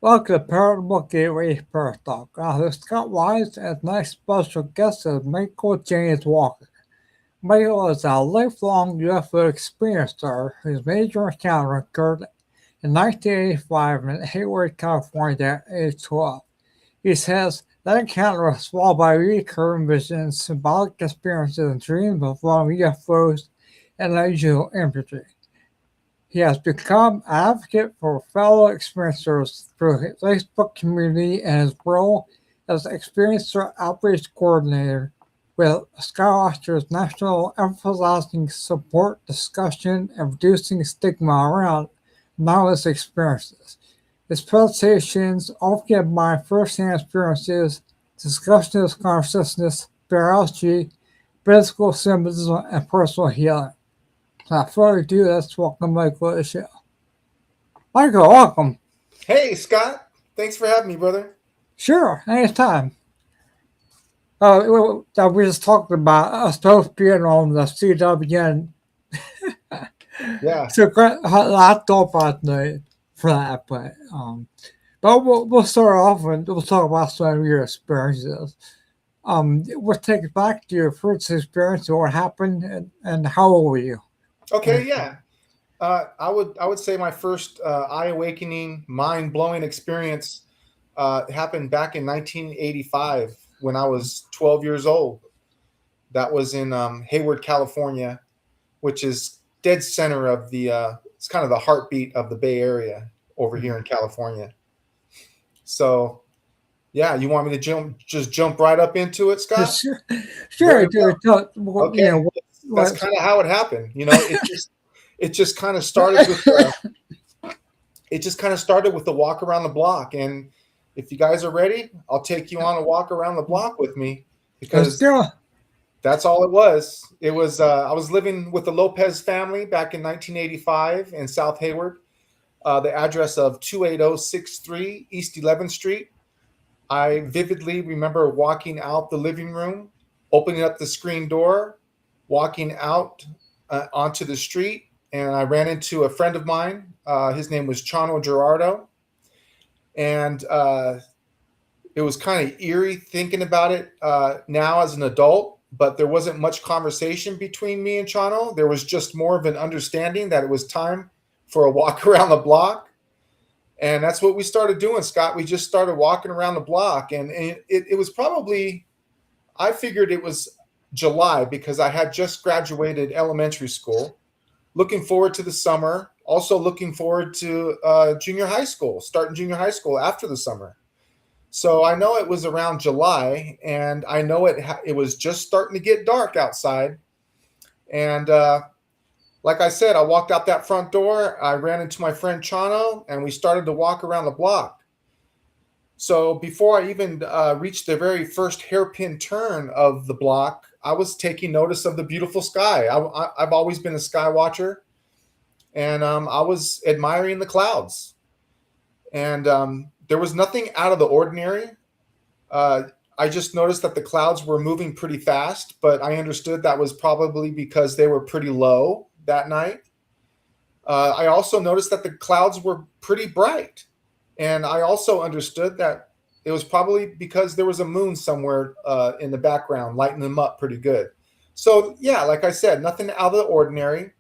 Welcome to Paranormal Gateway Paratalk. Host Scott Wise and tonight's special guest is Michael James Walker. Michael is a lifelong UFO experiencer whose major encounter occurred in 1985 in Hayward, California at age 12. He says that encounter was followed by recurring visions, symbolic experiences, and dreams involving UFOs and unusual imagery. He has become an advocate for fellow experiencers through his Facebook community and his role as experiencer outreach coordinator with Skywatchers National, emphasizing support, discussion, and reducing stigma around novice experiences. His presentations often combine first-hand experiences, discussion of consciousness, spirituality, physical symbolism, and personal healing. Without further ado, let's welcome Michael to the show. Michael, welcome. Hey, Scott. Thanks for having me, brother. Sure, anytime. We just talked about us both being on the CWN. Yeah. So I thought about the for that, but we'll start off and we'll talk about some of your experiences. We'll take it back to your first experience, what happened, and how old were you? Okay. Yeah. I would say my first eye awakening, mind blowing experience happened back in 1985 when I was 12 years old. That was in Hayward, California, which is dead center of it's kind of the heartbeat of the Bay Area over here in California. So, yeah, you want me to jump right up into it, Scott? Sure, Very sure. okay. That's kind of how it happened. It just kind of started with the walk around the block. And if you guys are ready, I'll take you on a walk around the block with me because that's all it was. It was I was living with the Lopez family back in 1985 in South Hayward. The address of 28063 East 11th Street. I vividly remember walking out the living room, opening up the screen door, walking out onto the street, and I ran into a friend of mine. His name was Chano Gerardo. And it was kind of eerie thinking about it now as an adult, but there wasn't much conversation between me and Chano. There was just more of an understanding that it was time for a walk around the block. And that's what we started doing, Scott. We just started walking around the block. And it was probably, I figured it was July because I had just graduated elementary school. Looking forward to the summer. Also looking forward to junior high school, starting junior high school after the summer. So I know it was around July, and I know it was just starting to get dark outside. And like I said, I walked out that front door. I ran into my friend Chano, and we started to walk around the block. So before I even reached the very first hairpin turn of the block, I was taking notice of the beautiful sky. I've always been a sky watcher, and I was admiring the clouds. And there was nothing out of the ordinary. I just noticed that the clouds were moving pretty fast, but I understood that was probably because they were pretty low that night. I also noticed that the clouds were pretty bright. And I also understood that it was probably because there was a moon somewhere in the background, lighting them up pretty good. So, yeah, like I said, nothing out of the ordinary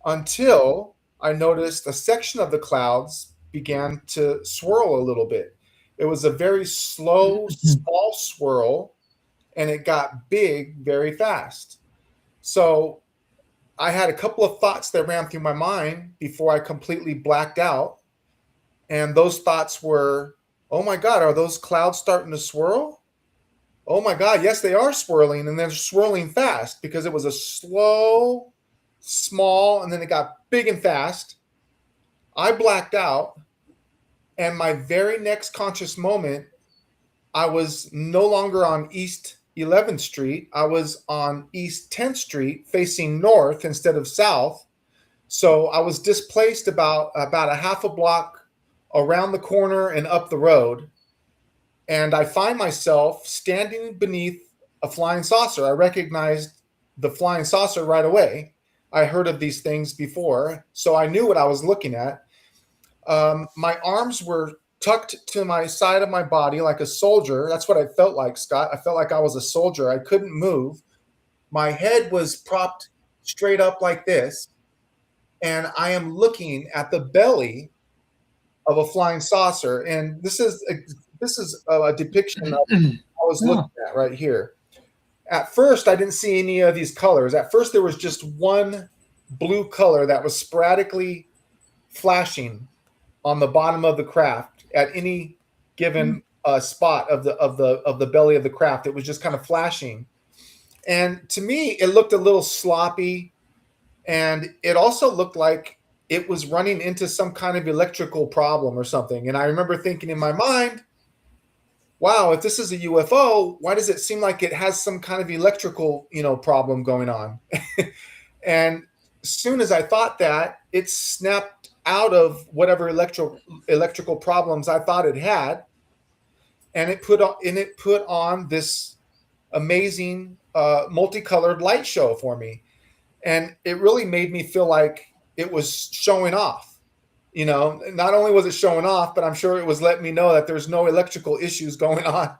until I noticed a section of the clouds began to swirl a little bit. It was a very slow, small swirl, and it got big very fast. So I had a couple of thoughts that ran through my mind before I completely blacked out. And those thoughts were, oh my God, are those clouds starting to swirl? Oh my God, yes, they are swirling, and they're swirling fast because it was a slow, small, and then it got big and fast. I blacked out, and my very next conscious moment, I was no longer on East 11th Street. I was on East 10th Street, facing north instead of south. So I was displaced about a half a block around the corner and up the road. And I find myself standing beneath a flying saucer. I recognized the flying saucer right away. I heard of these things before, so I knew what I was looking at. My arms were tucked to my side of my body like a soldier. That's what I felt like, Scott. I felt like I was a soldier. I couldn't move. My head was propped straight up like this, and I am looking at the belly of a flying saucer. And this is a depiction of what I was Yeah. looking at right here. At first, I didn't see any of these colors. At first, there was just one blue color that was sporadically flashing on the bottom of the craft at any given spot of the belly of the craft. It was just kind of flashing, and to me, it looked a little sloppy, and it also looked like it was running into some kind of electrical problem or something. And I remember thinking in my mind, wow, if this is a UFO, why does it seem like it has some kind of electrical, problem going on? And as soon as I thought that, it snapped out of whatever electrical problems I thought it had, and it put on this amazing multicolored light show for me, and it really made me feel like it was showing off. Not only was it showing off, but I'm sure it was letting me know that there's no electrical issues going on.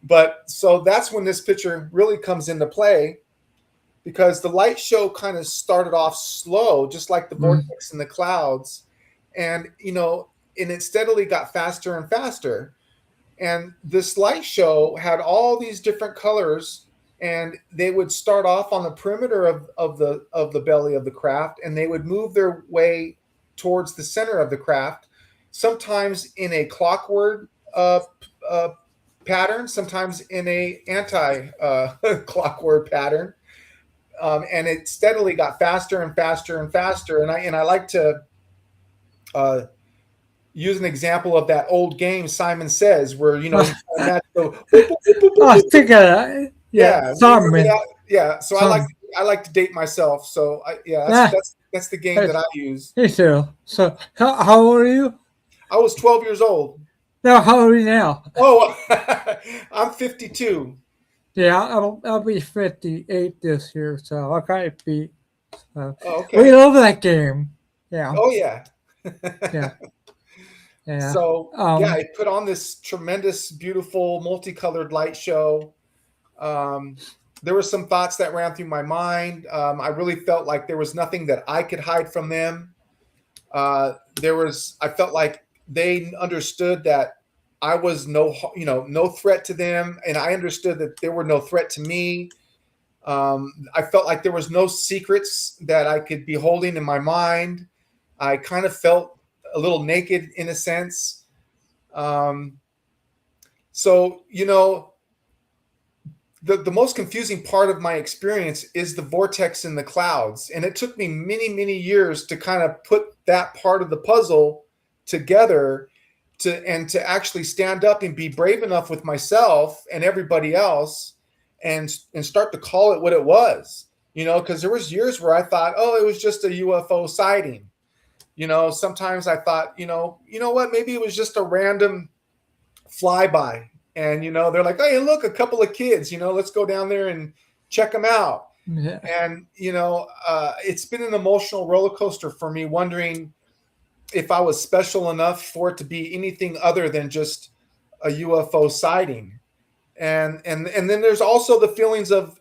But so that's when this picture really comes into play, because the light show kind of started off slow, just like the vortex in the clouds, and and it steadily got faster and faster. And this light show had all these different colors, and they would start off on the perimeter of the belly of the craft, and they would move their way towards the center of the craft, sometimes in a clockwork pattern, sometimes in a anti clockwork pattern, and it steadily got faster and faster and faster. And I like to use an example of that old game Simon Says, where I think yeah, Simon. Simon. Yeah. So Simon. I like to date myself. So Yeah, that's the game that I use. me too. So how old are you? I was 12 years old. No, how old are you now? Oh, I'm 52. Yeah, I'll be 58 this year, so I can't beat. Oh, okay. We love that game. Yeah. Oh yeah. Yeah. Yeah. So I put on this tremendous, beautiful, multicolored light show. There were some thoughts that ran through my mind. I really felt like there was nothing that I could hide from them. I felt like they understood that I was no threat to them, and I understood that they were no threat to me. I felt like there was no secrets that I could be holding in my mind. I kind of felt a little naked in a sense. So, the most confusing part of my experience is the vortex in the clouds. And it took me many, many years to kind of put that part of the puzzle together to actually stand up and be brave enough with myself and everybody else and start to call it what it was, because there was years where I thought, oh, it was just a UFO sighting. Sometimes I thought, what, maybe it was just a random flyby. And, they're like, hey, look, a couple of kids, let's go down there and check them out. Yeah. And, it's been an emotional roller coaster for me, wondering if I was special enough for it to be anything other than just a UFO sighting. And then there's also the feelings of,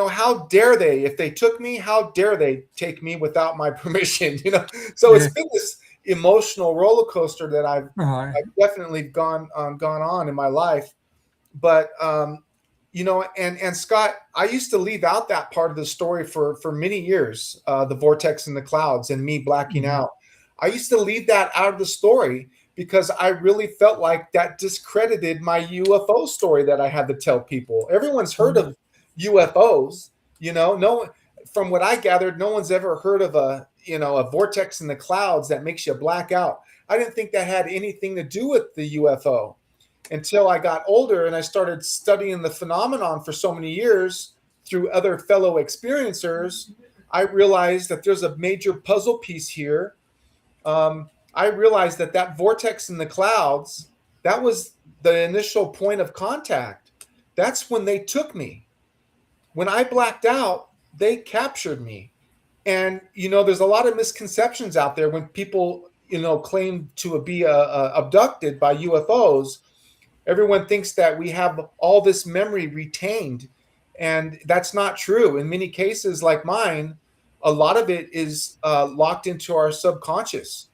how dare they? If they took me, how dare they take me without my permission? So it's been this emotional roller coaster that I've definitely gone on in my life. But and Scott, I used to leave out that part of the story for many years, the vortex in the clouds and me blacking out. I used to leave that out of the story because I really felt like that discredited my UFO story that I had to tell people. Everyone's heard of UFOs, no, from what I gathered, no one's ever heard of a vortex in the clouds that makes you black out. I didn't think that had anything to do with the UFO until I got older and I started studying the phenomenon for so many years through other fellow experiencers. I realized that there's a major puzzle piece here. I realized that vortex in the clouds, that was the initial point of contact. That's when they took me. When I blacked out, they captured me. And, there's a lot of misconceptions out there when people, claim to be abducted by UFOs, everyone thinks that we have all this memory retained, and that's not true. In many cases, like mine, a lot of it is locked into our subconscious,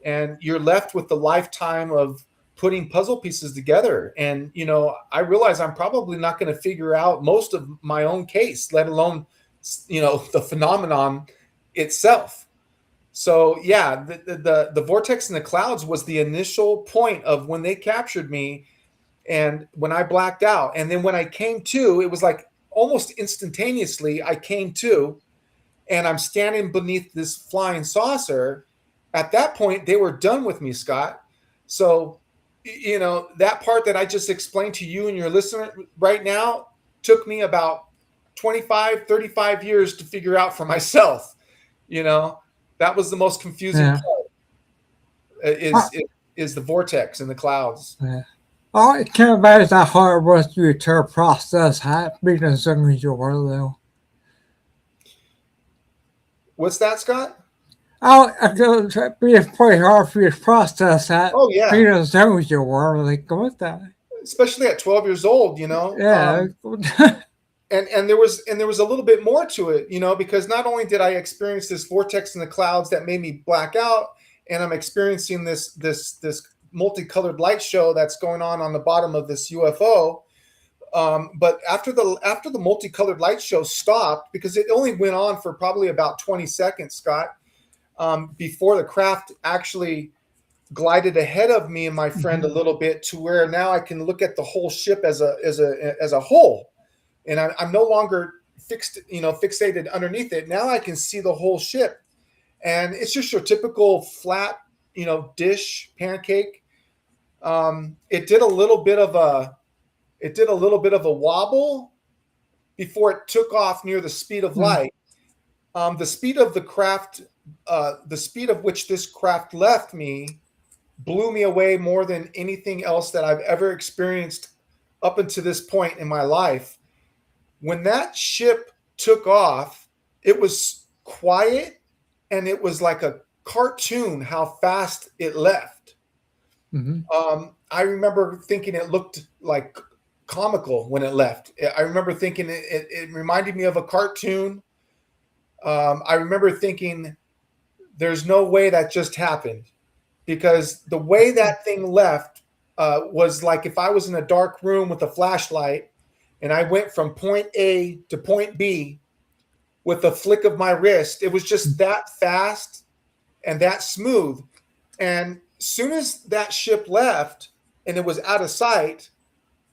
and you're left with the lifetime of putting puzzle pieces together. And I realize I'm probably not going to figure out most of my own case, let alone the phenomenon itself. So yeah, the vortex in the clouds was the initial point of when they captured me, and when I blacked out. And then when I came to, it was like almost instantaneously I came to, and I'm standing beneath this flying saucer. At that point, they were done with me, Scott. So, that part that I just explained to you and your listener right now took me about 25, 35 years to figure out for myself. That was the most confusing part is the vortex in the clouds. Yeah. I can imagine how it was for you to process that being as young as you were, though. What's that, Scott? It'd be pretty hard for you to process that being as young as you were. Like, what's that? Especially at 12 years old, Yeah. And there was a little bit more to it, because not only did I experience this vortex in the clouds that made me black out, and I'm experiencing this multicolored light show that's going on the bottom of this UFO. But after the multicolored light show stopped, because it only went on for probably about 20 seconds, Scott, before the craft actually glided ahead of me and my friend a little bit, to where now I can look at the whole ship as a whole, and I'm no longer fixated underneath it. Now I can see the whole ship, and it's just your typical flat, dish pancake. It did a little bit of a wobble before it took off near the speed of light. The speed of the craft, the speed of which this craft left me, blew me away more than anything else that I've ever experienced up until this point in my life. When that ship took off, it was quiet, and it was like a cartoon how fast it left. I remember thinking it looked like comical when it left. I remember thinking it reminded me of a cartoon. I remember thinking there's no way that just happened, because the way that thing left was like if I was in a dark room with a flashlight and I went from point A to point B with a flick of my wrist. It was just that fast and that smooth. And soon as that ship left and it was out of sight,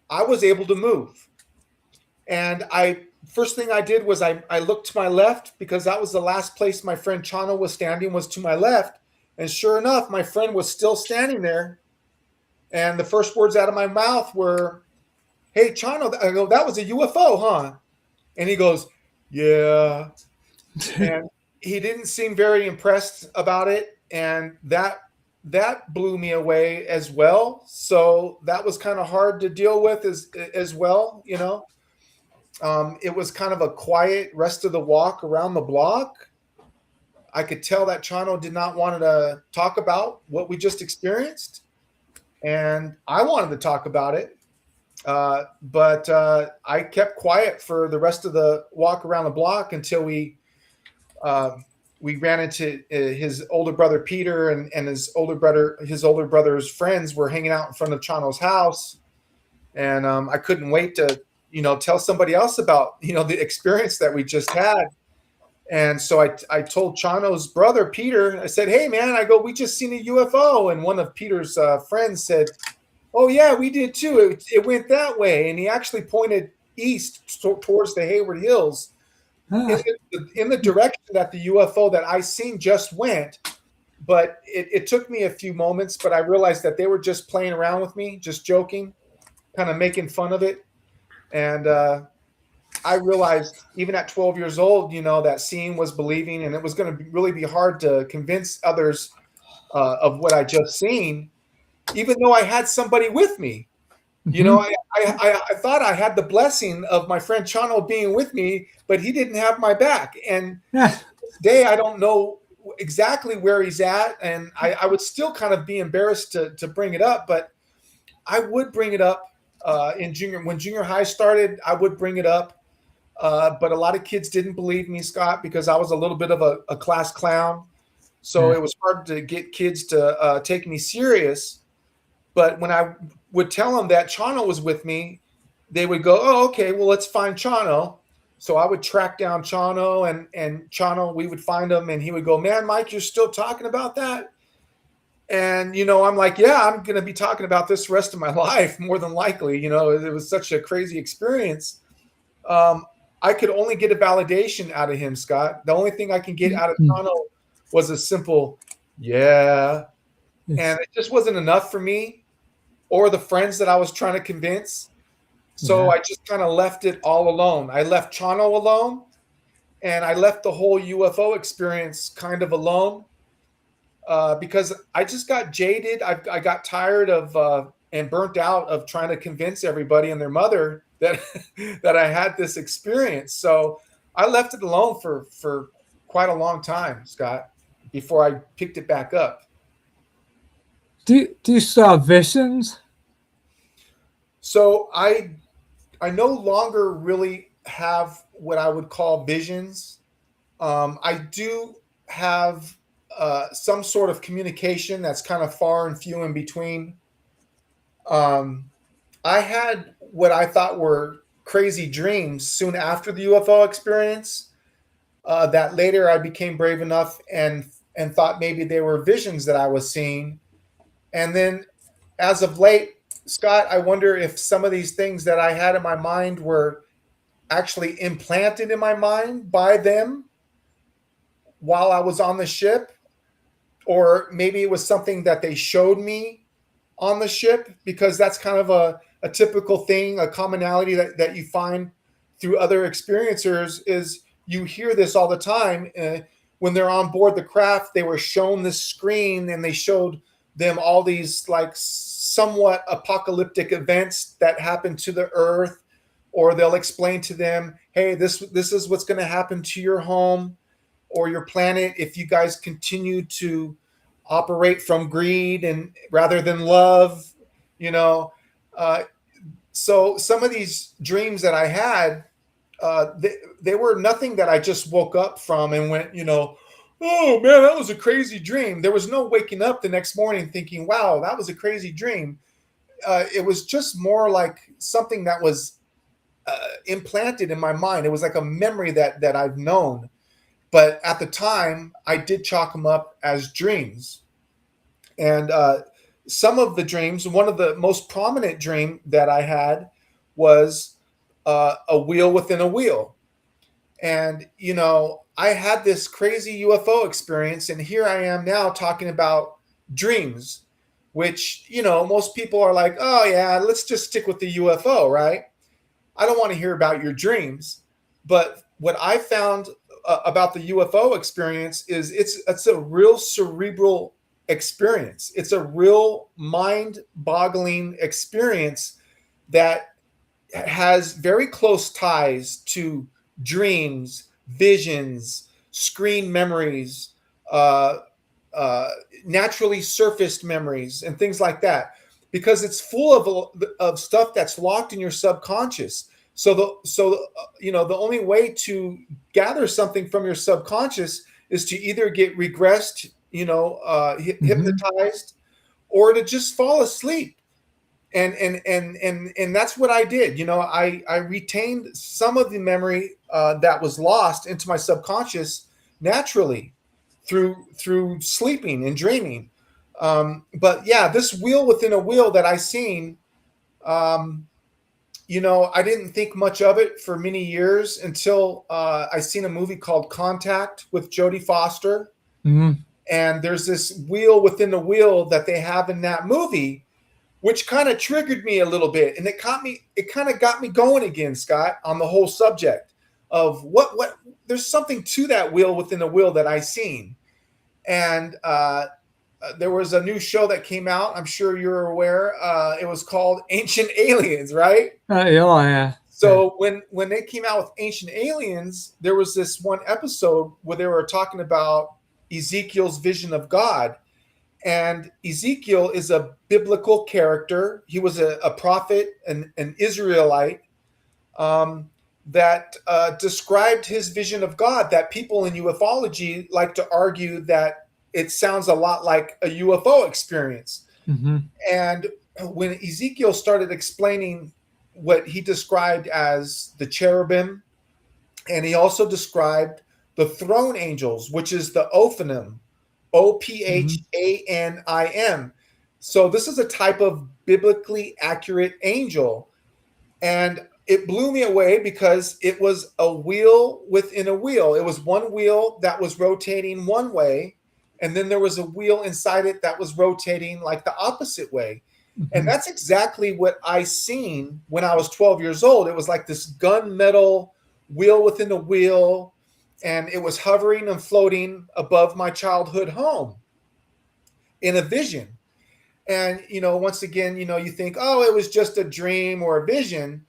I was able to move. And first thing I did was I looked to my left, because that was the last place my friend Chano was standing, was to my left. And sure enough, my friend was still standing there. And the first words out of my mouth were, "Hey, Chano," I go, "That was a UFO, huh?" And he goes, "Yeah." And he didn't seem very impressed about it. And that blew me away as well. So that was kind of hard to deal with as well, It was kind of a quiet rest of the walk around the block. I could tell that Chano did not want to talk about what we just experienced, and I wanted to talk about it. But I kept quiet for the rest of the walk around the block until we ran into his older brother Peter, and his older brother's friends were hanging out in front of Chano's house, and I couldn't wait to tell somebody else about the experience that we just had. And so I told Chano's brother Peter, I said, "Hey man," I go, "we just seen a UFO." And one of Peter's friends said, "Oh yeah, we did too. It went that way." And he actually pointed east towards the Hayward Hills, in the direction that the UFO that I seen just went. But it took me a few moments, but I realized that they were just playing around with me, just joking, kind of making fun of it. And I realized even at 12 years old, that seeing was believing, and it was going to really be hard to convince others of what I just seen, even though I had somebody with me. I thought I had the blessing of my friend Chano being with me, but he didn't have my back. And today I don't know exactly where he's at, and I would still kind of be embarrassed to bring it up, but I would bring it up in when junior high started. I would bring it up, but a lot of kids didn't believe me, Scott, because I was a little bit of a class clown. So Yeah. it was hard to get kids to take me serious. But when I would tell them that Chano was with me, they would go, "Oh, okay, well, let's find Chano." So I would track down Chano, and Chano, we would find him, and he would go, "Man, Mike, you're still talking about that?" And I'm like, "Yeah, I'm going to be talking about this the rest of my life, more than likely." It was such a crazy experience. Um, I could only get a validation out of him, Scott. The only thing I can get out of Mm. Chano was a simple, "Yeah," Yes. and it just wasn't enough for me or the friends that I was trying to convince. So Yeah. I just kind of left it all alone. I left Chano alone, and I left the whole UFO experience kind of alone because I just got jaded. I got tired of and burnt out of trying to convince everybody and their mother that that I had this experience. So I left it alone for quite a long time, Scott, before I picked it back up. Do you still have visions? So I no longer really have what I would call visions. I do have some sort of communication that's kind of far and few in between. Um, I had what I thought were crazy dreams soon after the UFO experience. That later I became brave enough and thought maybe they were visions that I was seeing. And then, as of late, Scott, I wonder if some of these things that I had in my mind were actually implanted in my mind by them while I was on the ship, or maybe it was something that they showed me on the ship, because that's kind of a typical thing, a commonality that you find through other experiencers is you hear this all the time. When they're on board the craft, they were shown this screen and they showed them all these like somewhat apocalyptic events that happen to the earth, or they'll explain to them, hey, this is what's going to happen to your home or your planet if you guys continue to operate from greed and rather than love, you know. Uh, so some of these dreams that I had, they were nothing that I just woke up from and went, oh man, that was a crazy dream. There was no waking up the next morning thinking, wow, that was a crazy dream. It was just more like something that was implanted in my mind. It was like a memory that I've known. But at the time, I did chalk them up as dreams. And some of the dreams, one of the most prominent dream that I had was a wheel within a wheel. And, I had this crazy UFO experience, and here I am now talking about dreams, which, most people are like, oh, yeah, let's just stick with the UFO, right? I don't want to hear about your dreams. But what I found about the UFO experience is it's a real cerebral experience. It's a real mind-boggling experience that has very close ties to dreams, visions, screen memories, uh, uh, naturally surfaced memories, and things like that, because it's full of stuff that's locked in your subconscious. The only way to gather something from your subconscious is to either get regressed, Mm-hmm. hypnotized, or to just fall asleep. And that's what I did. I retained some of the memory that was lost into my subconscious naturally through sleeping and dreaming. But yeah, this wheel within a wheel that I seen, um, I didn't think much of it for many years until I seen a movie called Contact with Jodie Foster. Mm-hmm. And there's this wheel within the wheel that they have in that movie, which kind of triggered me a little bit. And it kind of got me going again, Scott, on the whole subject of what there's something to that wheel within the wheel that I seen. And there was a new show that came out. I'm sure you're aware. It was called Ancient Aliens, right? Yeah. Yeah. So when they came out with Ancient Aliens, there was this one episode where they were talking about Ezekiel's vision of God. And Ezekiel is a biblical character. He was a prophet, an Israelite, that described his vision of God, that people in ufology like to argue that it sounds a lot like a UFO experience. Mm-hmm. And when Ezekiel started explaining what he described as the cherubim, and he also described the throne angels, which is the Ophanim, Ophanim. So this is a type of biblically accurate angel. And it blew me away because it was a wheel within a wheel. It was one wheel that was rotating one way, and then there was a wheel inside it that was rotating like the opposite way. Mm-hmm. And that's exactly what I seen when I was 12 years old. It was like this gunmetal wheel within a wheel, and it was hovering and floating above my childhood home in a vision. And, once again, you think, oh, it was just a dream or a vision.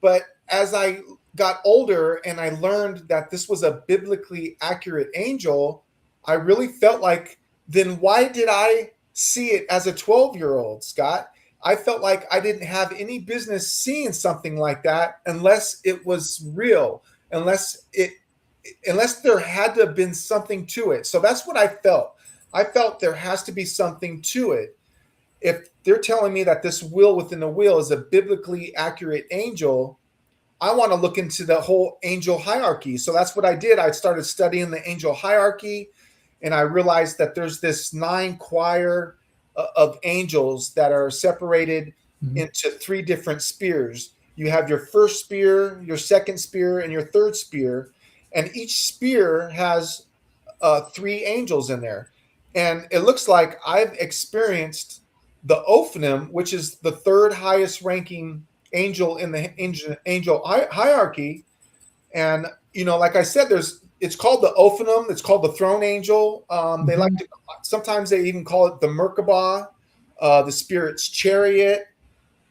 But as I got older and I learned that this was a biblically accurate angel, I really felt like, then why did I see it as a 12-year-old, Scott? I felt like I didn't have any business seeing something like that unless it was real, unless there had to have been something to it. So that's what I felt. I felt there has to be something to it. If they're telling me that this wheel within the wheel is a biblically accurate angel, I want to look into the whole angel hierarchy. So that's what I did. I started studying the angel hierarchy, and I realized that there's this 9 choir of angels that are separated into 3 different spheres. You have your first sphere, your second sphere, and your third sphere. And each sphere has 3 angels in there. And it looks like I've experienced the Ophanim, which is the 3rd highest ranking angel in the angel hierarchy. And, like I said, it's called the Ophanim. It's called the throne angel. They like to, sometimes they even call it the Merkabah, the spirit's chariot.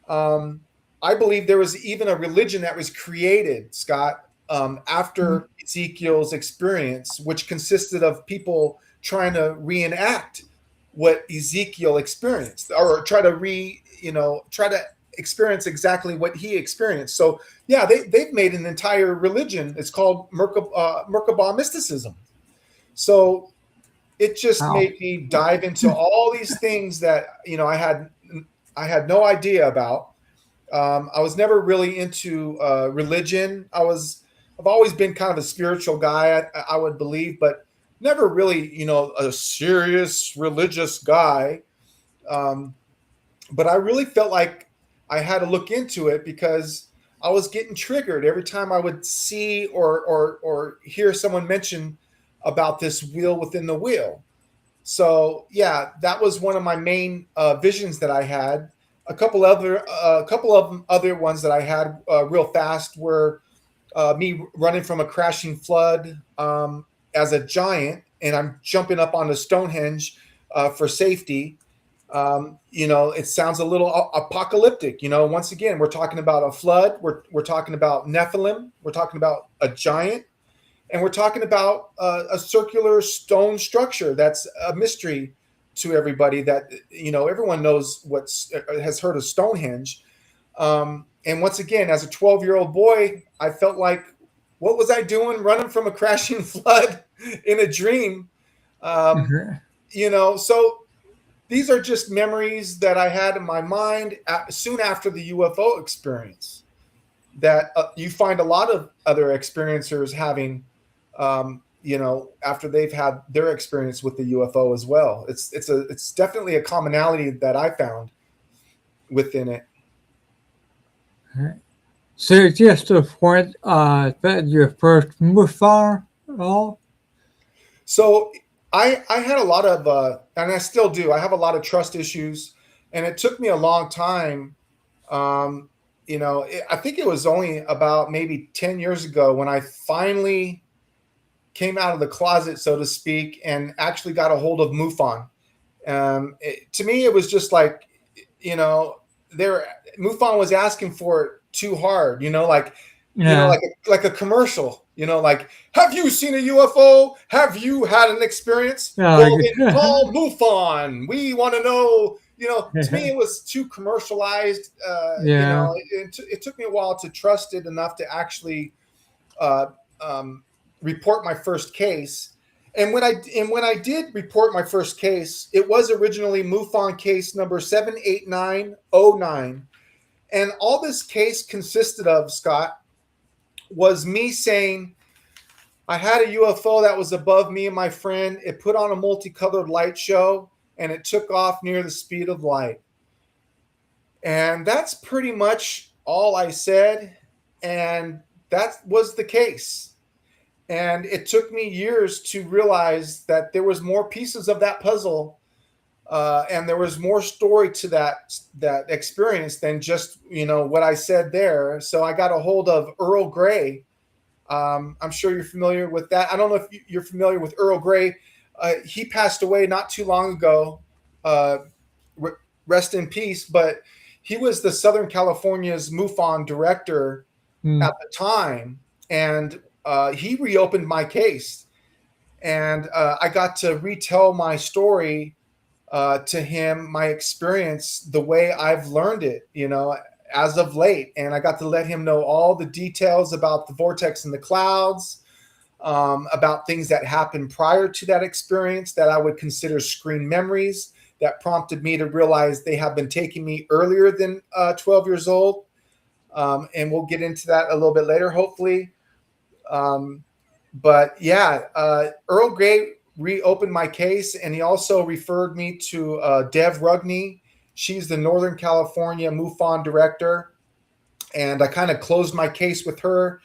I believe there was even a religion that was created, Scott, after Ezekiel's experience, which consisted of people trying to reenact what Ezekiel experienced, or try to experience exactly what he experienced. So yeah, they've made an entire religion. It's called Merkabah mysticism. So it just made me dive into all these things that I had no idea about. I was never really into religion. I've always been kind of a spiritual guy, I would believe, but never really, a serious religious guy. But I really felt like I had to look into it because I was getting triggered every time I would see or hear someone mention about this wheel within the wheel. So yeah, that was one of my main visions that I had. A couple of other ones that I had real fast were me running from a crashing flood as a giant, and I'm jumping up onto Stonehenge for safety. It sounds a little apocalyptic. Once again, we're talking about a flood. We're talking about Nephilim. We're talking about a giant, and we're talking about a circular stone structure that's a mystery to everybody. That everyone knows has heard of Stonehenge. And once again, as a 12-year-old boy, I felt like, what was I doing running from a crashing flood in a dream? So these are just memories that I had in my mind soon after the UFO experience that you find a lot of other experiencers having, after they've had their experience with the UFO as well. It's definitely a commonality that I found within it. So just the point that you first moved on at all? So I had a lot of, and I still do, I have a lot of trust issues, and it took me a long time. I think it was only about maybe 10 years ago when I finally came out of the closet, so to speak, and actually got a hold of MUFON. To me, it was just like, MUFON was asking for it too hard, like a commercial, Like, have you seen a UFO? Have you had an experience? Well, then call MUFON. We want to know. To me, it was too commercialized. Yeah. It took me a while to trust it enough to actually uh, report my first case. And when I did report my first case, it was originally MUFON case number 78909. And all this case consisted of, Scott, was me saying I had a UFO that was above me and my friend. It put on a multicolored light show and it took off near the speed of light. And that's pretty much all I said. And that was the case. And it took me years to realize that there was more pieces of that puzzle, and there was more story to that experience than just what I said there. So I got a hold of Earl Grey. I'm sure you're familiar with that. I don't know if you're familiar with Earl Grey. He passed away not too long ago. Rest in peace. But he was the Southern California's MUFON director at the time, and he reopened my case, and I got to retell my story to him, my experience, the way I've learned it, as of late. And I got to let him know all the details about the vortex in the clouds, about things that happened prior to that experience that I would consider screen memories that prompted me to realize they have been taking me earlier than 12 years old. And we'll get into that a little bit later, hopefully. But yeah, Earl Grey reopened my case, and he also referred me to Dev Rugney. She's the Northern California MUFON director, and I kind of closed my case with her.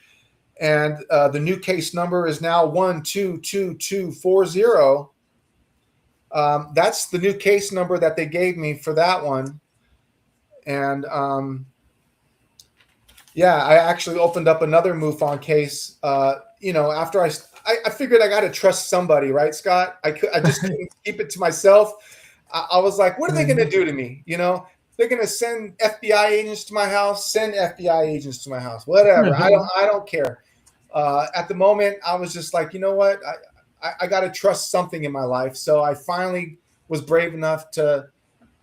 And the new case number is now 122240. That's the new case number that they gave me for that one. And yeah, I actually opened up another MUFON case. After I figured I got to trust somebody, right, Scott? I just couldn't keep it to myself. I was like, what are they going to do to me? They're going to send FBI agents to my house. Send FBI agents to my house. Whatever. I don't care. At the moment, I was just like, you know what? I got to trust something in my life. So I finally was brave enough to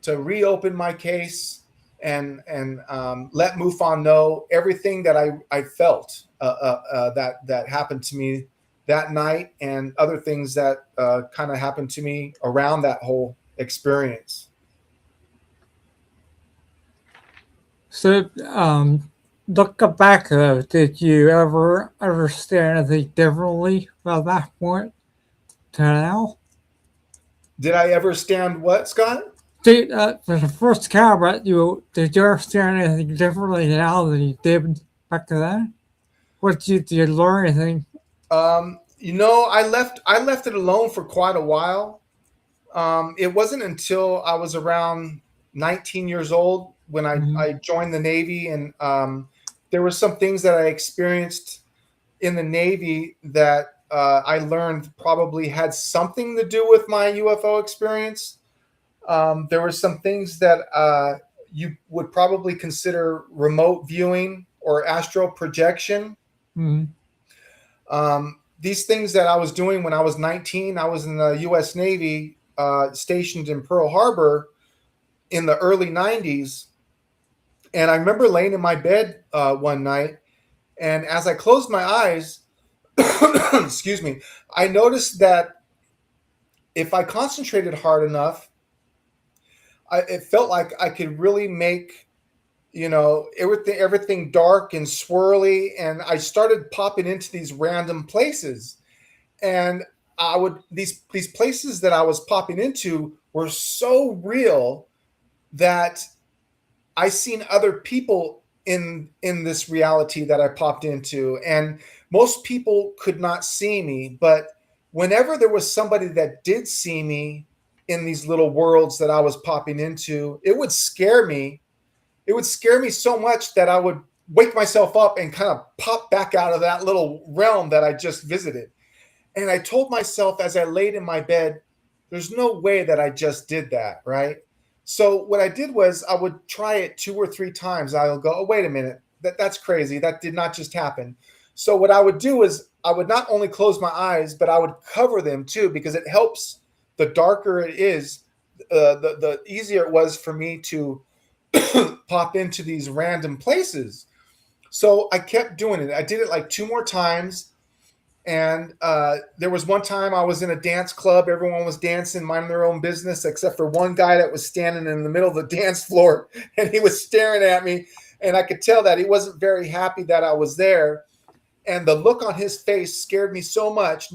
reopen my case and let MUFON know everything that I felt that happened to me that night, and other things that kind of happened to me around that whole experience. So, looking back, did you ever understand anything differently from that point to now? Did I ever stand what, Scott? For the first camera, did you understand anything differently now than you did back then? Did you learn anything? I left it alone for quite a while. It wasn't until I was around 19 years old when I joined the Navy, and there were some things that I experienced in the Navy that I learned probably had something to do with my UFO experience. There were some things that you would probably consider remote viewing or astral projection. These things that I was doing when I was 19, I was in the U.S. Navy, stationed in Pearl Harbor in the early 90s. And I remember laying in my bed one night, and as I closed my eyes, excuse me, I noticed that if I concentrated hard enough, it felt like I could really make, everything dark and swirly. And I started popping into these random places, and these places that I was popping into were so real that I seen other people in this reality that I popped into, and most people could not see me. But whenever there was somebody that did see me in these little worlds that I was popping into, it would scare me. It would scare me so much that I would wake myself up and kind of pop back out of that little realm that I just visited. And I told myself as I laid in my bed, there's no way that I just did that, right? So what I did was I would try it 2 or 3 times. I'll go, oh, wait a minute, that's crazy. That did not just happen. So what I would do is I would not only close my eyes, but I would cover them too, because it helps. The darker it is, the easier it was for me to pop into these random places. So I kept doing it. I did it like 2 more times. And there was one time I was in a dance club. Everyone was dancing, minding their own business, except for one guy that was standing in the middle of the dance floor, and he was staring at me. And I could tell that he wasn't very happy that I was there. And the look on his face scared me so much.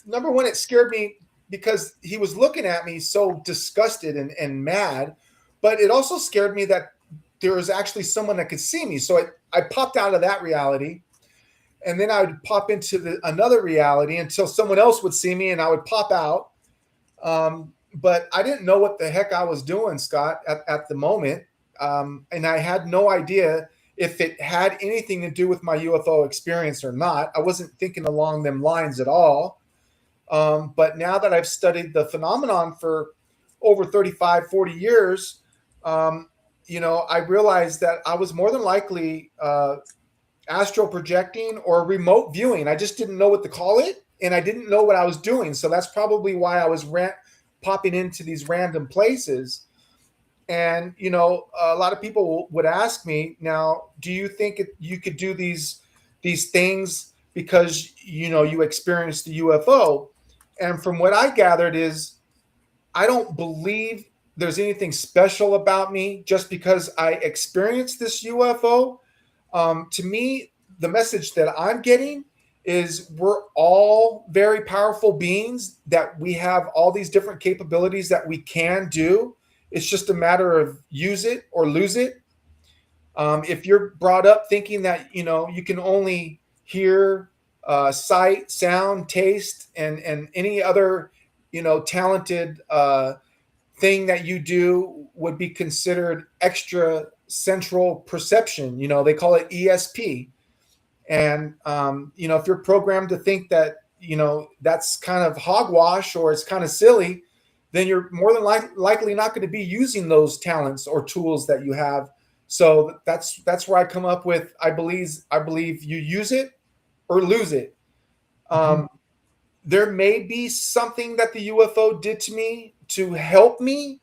Number one, it scared me because he was looking at me so disgusted and mad. But it also scared me that there was actually someone that could see me. So I popped out of that reality. And then I would pop into another reality until someone else would see me and I would pop out. But I didn't know what the heck I was doing, Scott, at the moment. And I had no idea if it had anything to do with my UFO experience or not. I wasn't thinking along them lines at all. But now that I've studied the phenomenon for over 35, 40 years, I realized that I was more than likely astral projecting or remote viewing. I just didn't know what to call it, and I didn't know what I was doing. So that's probably why I was popping into these random places. And, a lot of people would ask me, now, do you think you could do these things because, you experienced the UFO? And from what I gathered is, I don't believe there's anything special about me just because I experienced this UFO. To me, the message that I'm getting is we're all very powerful beings, that we have all these different capabilities that we can do. It's just a matter of use it or lose it. If you're brought up thinking that, you can only hear, sight, sound, taste, and any other, talented thing that you do would be considered extra central perception. They call it ESP. And, if you're programmed to think that, that's kind of hogwash or it's kind of silly, then you're more than likely not going to be using those talents or tools that you have. So that's where I come up with, I believe you use it or lose it. There may be something that the UFO did to me to help me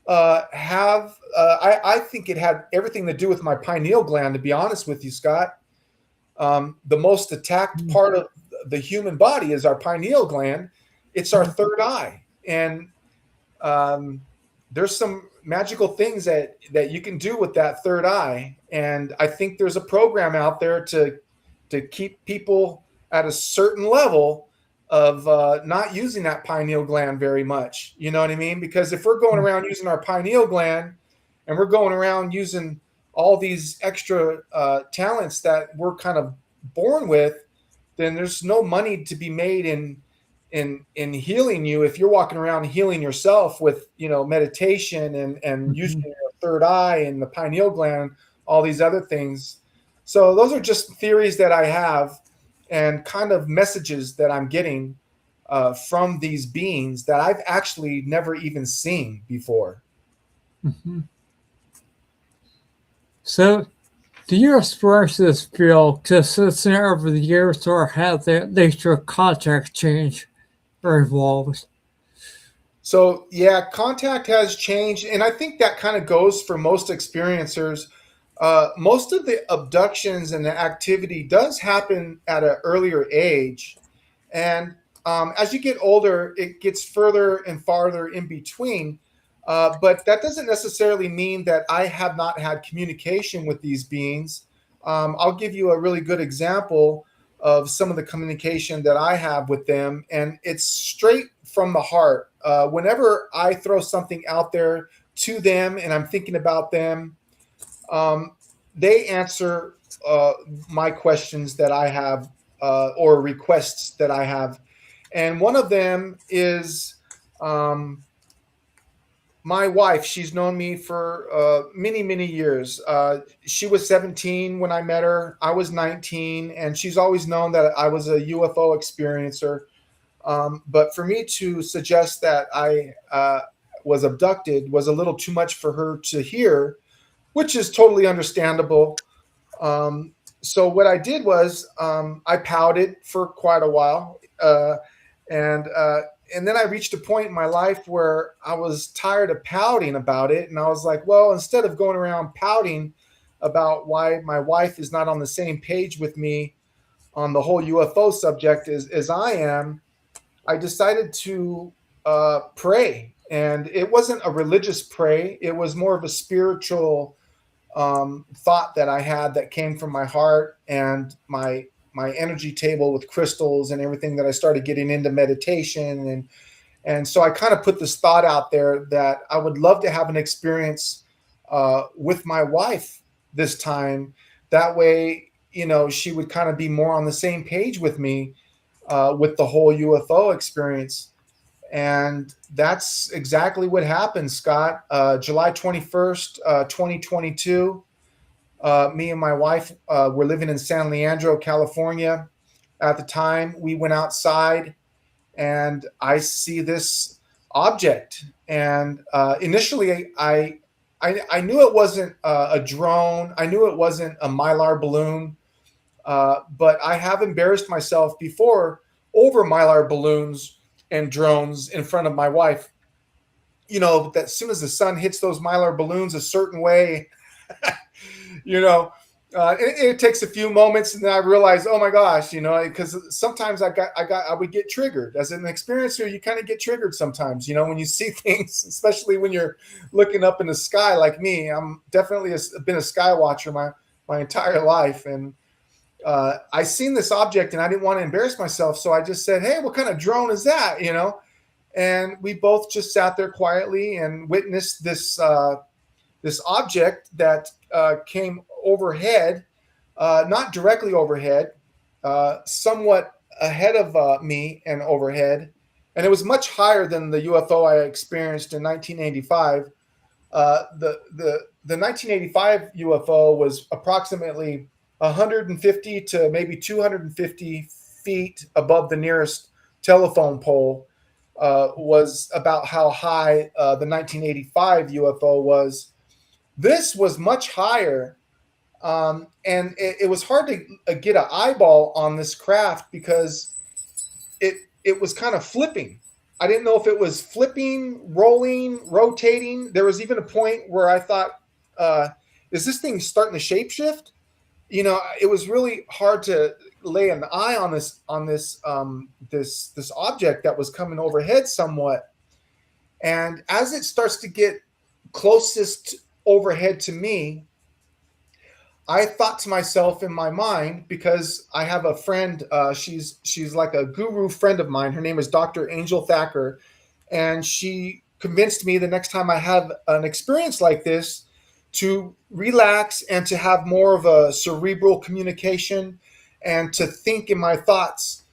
I think it had everything to do with my pineal gland, to be honest with you, Scott. The most attacked part of the human body is our pineal gland. It's our third eye. And there's some magical things that you can do with that third eye. And I think there's a program out there to keep people at a certain level of not using that pineal gland very much. You know what I mean? Because if we're going around using our pineal gland and we're going around using all these extra talents that we're kind of born with, then there's no money to be made in healing you if you're walking around healing yourself with, meditation and using your third eye and the pineal gland, all these other things. So those are just theories that I have and kind of messages that I'm getting from these beings that I've actually never even seen before. Mm-hmm. So, do your experiences feel consistent over the years, or have the nature of contact changed or evolved? So, yeah, contact has changed. And I think that kind of goes for most experiencers. Most of the abductions and the activity does happen at an earlier age. And as you get older, it gets further and farther in between. But that doesn't necessarily mean that I have not had communication with these beings. I'll give you a really good example of some of the communication that I have with them, and it's straight from the heart. Whenever I throw something out there to them and I'm thinking about them, they answer my questions that I have or requests that I have. And one of them is my wife. She's known me for many, many years. She was 17 when I met her. I was 19, and she's always known that I was a UFO experiencer. But for me to suggest that I was abducted was a little too much for her to hear, which is totally understandable. so what I did was I pouted for quite a while, and and then I reached a point in my life where I was tired of pouting about it, and I was like, well, instead of going around pouting about why my wife is not on the same page with me on the whole UFO subject as I am, I decided to pray. And it wasn't a religious pray, it was more of a spiritual thought that I had that came from my heart and my energy table with crystals and everything, that I started getting into meditation. And so I kind of put this thought out there that I would love to have an experience with my wife this time. That way, she would kind of be more on the same page with me with the whole UFO experience. And that's exactly what happened, Scott. July 21st, 2022, me and my wife were living in San Leandro, California. At the time, we went outside and I see this object. And initially, I knew it wasn't a drone. I knew it wasn't a Mylar balloon. But I have embarrassed myself before over Mylar balloons and drones in front of my wife. That as soon as the sun hits those Mylar balloons a certain way, you know, it takes a few moments, and then I realize, oh my gosh, because sometimes I would get triggered as an experiencer. You kind of get triggered sometimes, when you see things, especially when you're looking up in the sky like me. I'm definitely been a sky watcher my entire life, and I seen this object and I didn't want to embarrass myself. So I just said, hey, what kind of drone is that? And we both just sat there quietly and witnessed this object that came overhead, not directly overhead, somewhat ahead of me and overhead. And it was much higher than the UFO I experienced in 1985. The 1985 UFO was approximately 150 to maybe 250 feet above the nearest telephone pole. Was about how high the 1985 UFO was. This was much higher, and it was hard to get an eyeball on this craft because it was kind of flipping. I didn't know if it was flipping, rolling, rotating. There was even a point where I thought, is this thing starting to shapeshift? It was really hard to lay an eye on this this object that was coming overhead somewhat. And as it starts to get closest overhead to me, I thought to myself in my mind, because I have a friend, she's like a guru friend of mine. Her name is Dr. Angel Thacker, and she convinced me the next time I have an experience like this to relax and to have more of a cerebral communication and to think in my thoughts,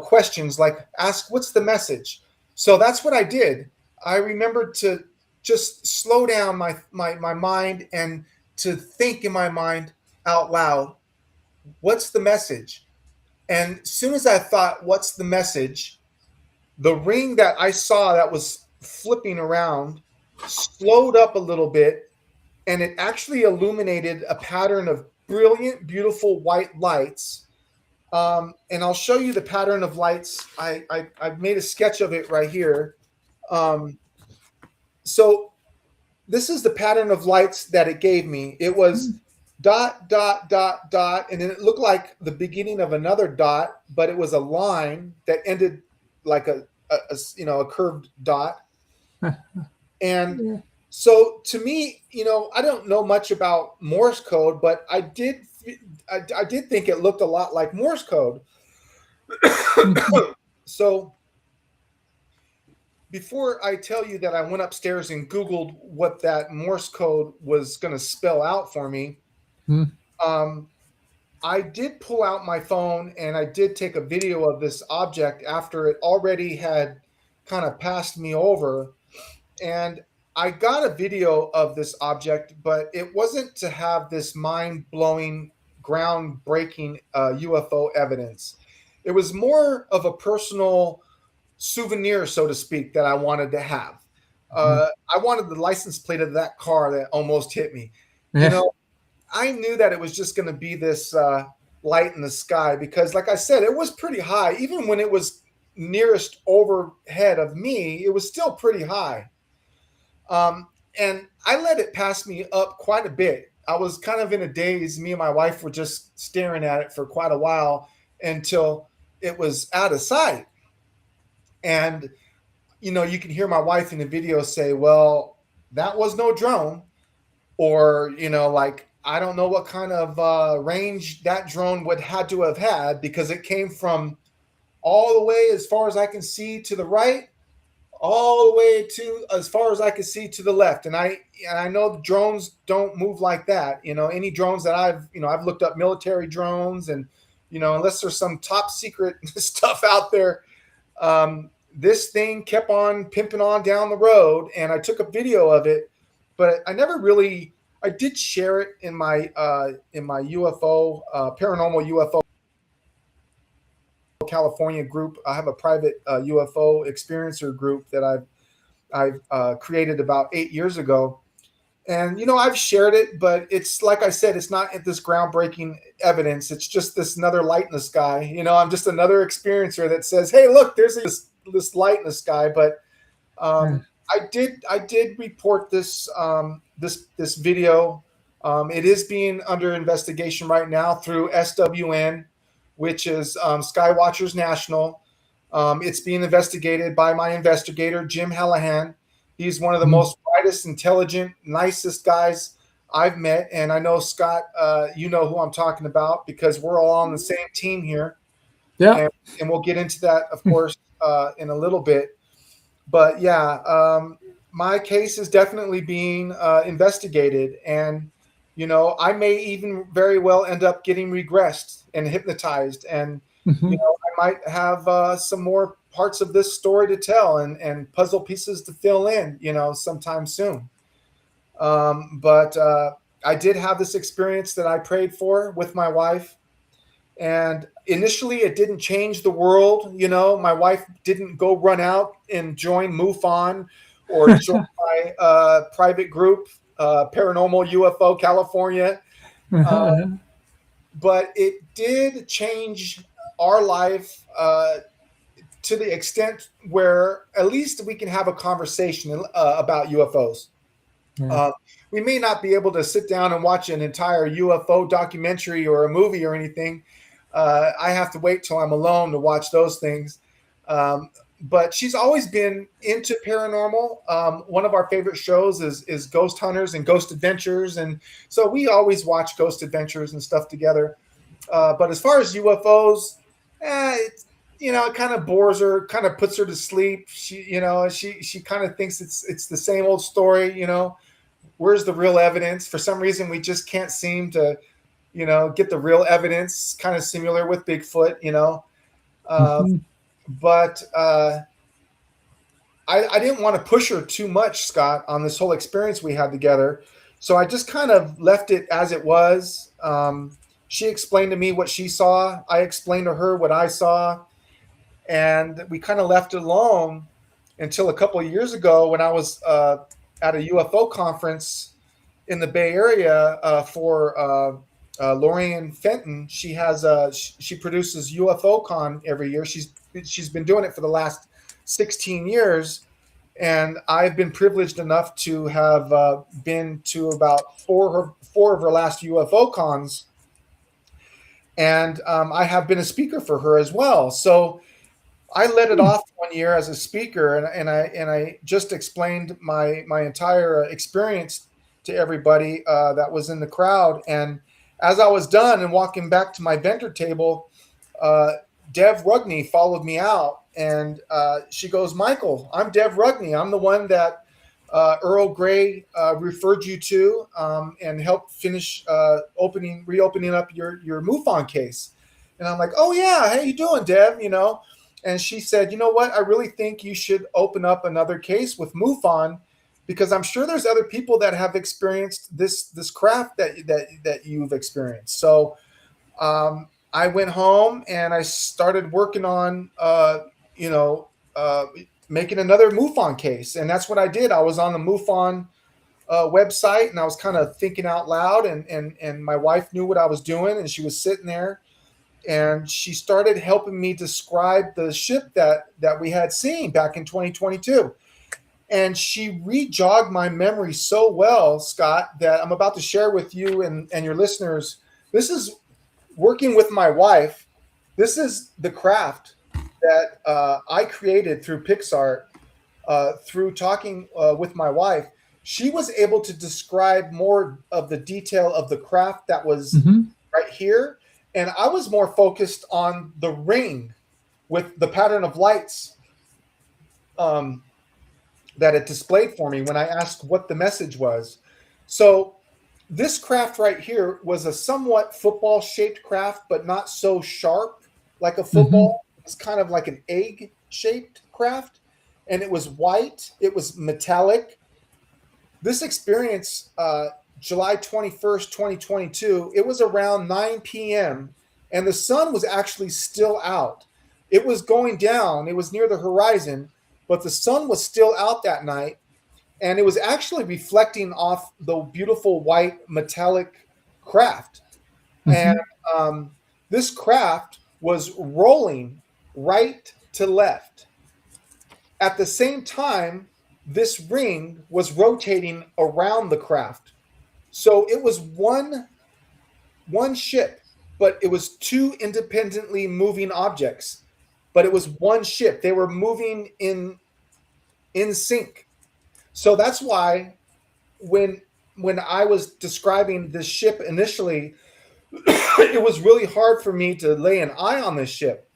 questions like ask, what's the message? So that's what I did. I remembered to just slow down my mind and to think in my mind out loud, what's the message? And as soon as I thought, what's the message, the ring that I saw that was flipping around slowed up a little bit, and it actually illuminated a pattern of brilliant, beautiful white lights. And I'll show you the pattern of lights. I've made a sketch of it right here. So this is the pattern of lights that it gave me. It was dot, dot, dot, dot, and then it looked like the beginning of another dot, but it was a line that ended like a curved dot. And yeah. So to me, I don't know much about Morse code, but I did think it looked a lot like Morse code. So before I tell you that I went upstairs and Googled what that Morse code was going to spell out for me, I did pull out my phone and I did take a video of this object after it already had kind of passed me over. And I got a video of this object, but it wasn't to have this mind-blowing, groundbreaking UFO evidence. It was more of a personal souvenir, so to speak, that I wanted to have. I wanted the license plate of that car that almost hit me. I knew that it was just going to be this light in the sky because, like I said, it was pretty high. Even when it was nearest overhead of me, it was still pretty high. And I let it pass me up quite a bit. I was kind of in a daze. Me and my wife were just staring at it for quite a while until it was out of sight. And, you can hear my wife in the video say, well, that was no drone. Or, like, I don't know what kind of range that drone would had to have had because it came from all the way as far as I can see to the right, all the way to as far as I can see to the left. And I know the drones don't move like that. Any drones that I've looked up military drones, and unless there's some top secret stuff out there, this thing kept on pimping on down the road, and I took a video of it, but I never really. I did share it in my UFO paranormal UFO California group. I have a private UFO experiencer group that I've created about 8 years ago, and I've shared it, but it's like I said, it's not this groundbreaking evidence. It's just this another light in the sky. I'm just another experiencer that says, "Hey, look, there's this light in the sky." But I did report this this video. It is being under investigation right now through SWN, which is Skywatchers National. It's being investigated by my investigator, Jim Hallahan. He's one of the most brightest, intelligent, nicest guys I've met. And I know, Scott, you know who I'm talking about because we're all on the same team here. Yeah. And we'll get into that, of course, in a little bit. But yeah, my case is definitely being investigated. And, I may even very well end up getting regressed and hypnotized. And, I might have some more parts of this story to tell and puzzle pieces to fill in, sometime soon. But I did have this experience that I prayed for with my wife. And initially, it didn't change the world. My wife didn't go run out and join MUFON or join my private group, Paranormal UFO California. But it did change our life to the extent where at least we can have a conversation about UFOs. We may not be able to sit down and watch an entire UFO documentary or a movie or anything. I have to wait till I'm alone to watch those things. But she's always been into paranormal. One of our favorite shows is Ghost Hunters and Ghost Adventures. And so we always watch Ghost Adventures and stuff together. But as far as UFOs, it kind of bores her, kind of puts her to sleep. She kind of thinks it's the same old story. Where's the real evidence? For some reason, we just can't seem to, get the real evidence. Kind of similar with Bigfoot, But I didn't want to push her too much, Scott, on this whole experience we had together. So I just kind of left it as it was. She explained to me what she saw. I explained to her what I saw. And we kind of left it alone until a couple of years ago when I was at a UFO conference in the Bay Area for Lorian Fenton. She produces UFO Con every year. She's been doing it for the last 16 years. And I've been privileged enough to have been to about four of her last UFO cons. And I have been a speaker for her as well. So I let it off one year as a speaker, and I just explained my entire experience to everybody that was in the crowd. And as I was done and walking back to my vendor table, Dev Rugney followed me out, and she goes, "Michael, I'm Dev Rugney. I'm the one that Earl Grey referred you to and helped finish reopening up your MUFON case." And I'm like, "Oh yeah, how you doing, Dev?" And she said, "You know what? I really think you should open up another case with MUFON because I'm sure there's other people that have experienced this craft that you've experienced." So I went home and I started working on making another MUFON case, and that's what I did. I was on the MUFON website, and I was kind of thinking out loud, and my wife knew what I was doing, and she was sitting there, and she started helping me describe the ship that we had seen back in 2022. And she re-jogged my memory so well, Scott, that I'm about to share with you and your listeners. This is working with my wife. This is the craft that I created through Pixar, through talking with my wife. She was able to describe more of the detail of the craft that was right here. And I was more focused on the ring with the pattern of lights that it displayed for me when I asked what the message was. So this craft right here was a somewhat football-shaped craft, but not so sharp like a football. It's kind of like an egg-shaped craft, and it was white. It was metallic. This experience, July 21st, 2022, it was around 9 p.m., and the sun was actually still out. It was going down. It was near the horizon, but the sun was still out that night, and it was actually reflecting off the beautiful white metallic craft. And this craft was rolling right to left. At the same time, this ring was rotating around the craft. So it was one ship, but it was two independently moving objects. But it was one ship. They were moving in sync. So that's why when I was describing this ship initially, it was really hard for me to lay an eye on this ship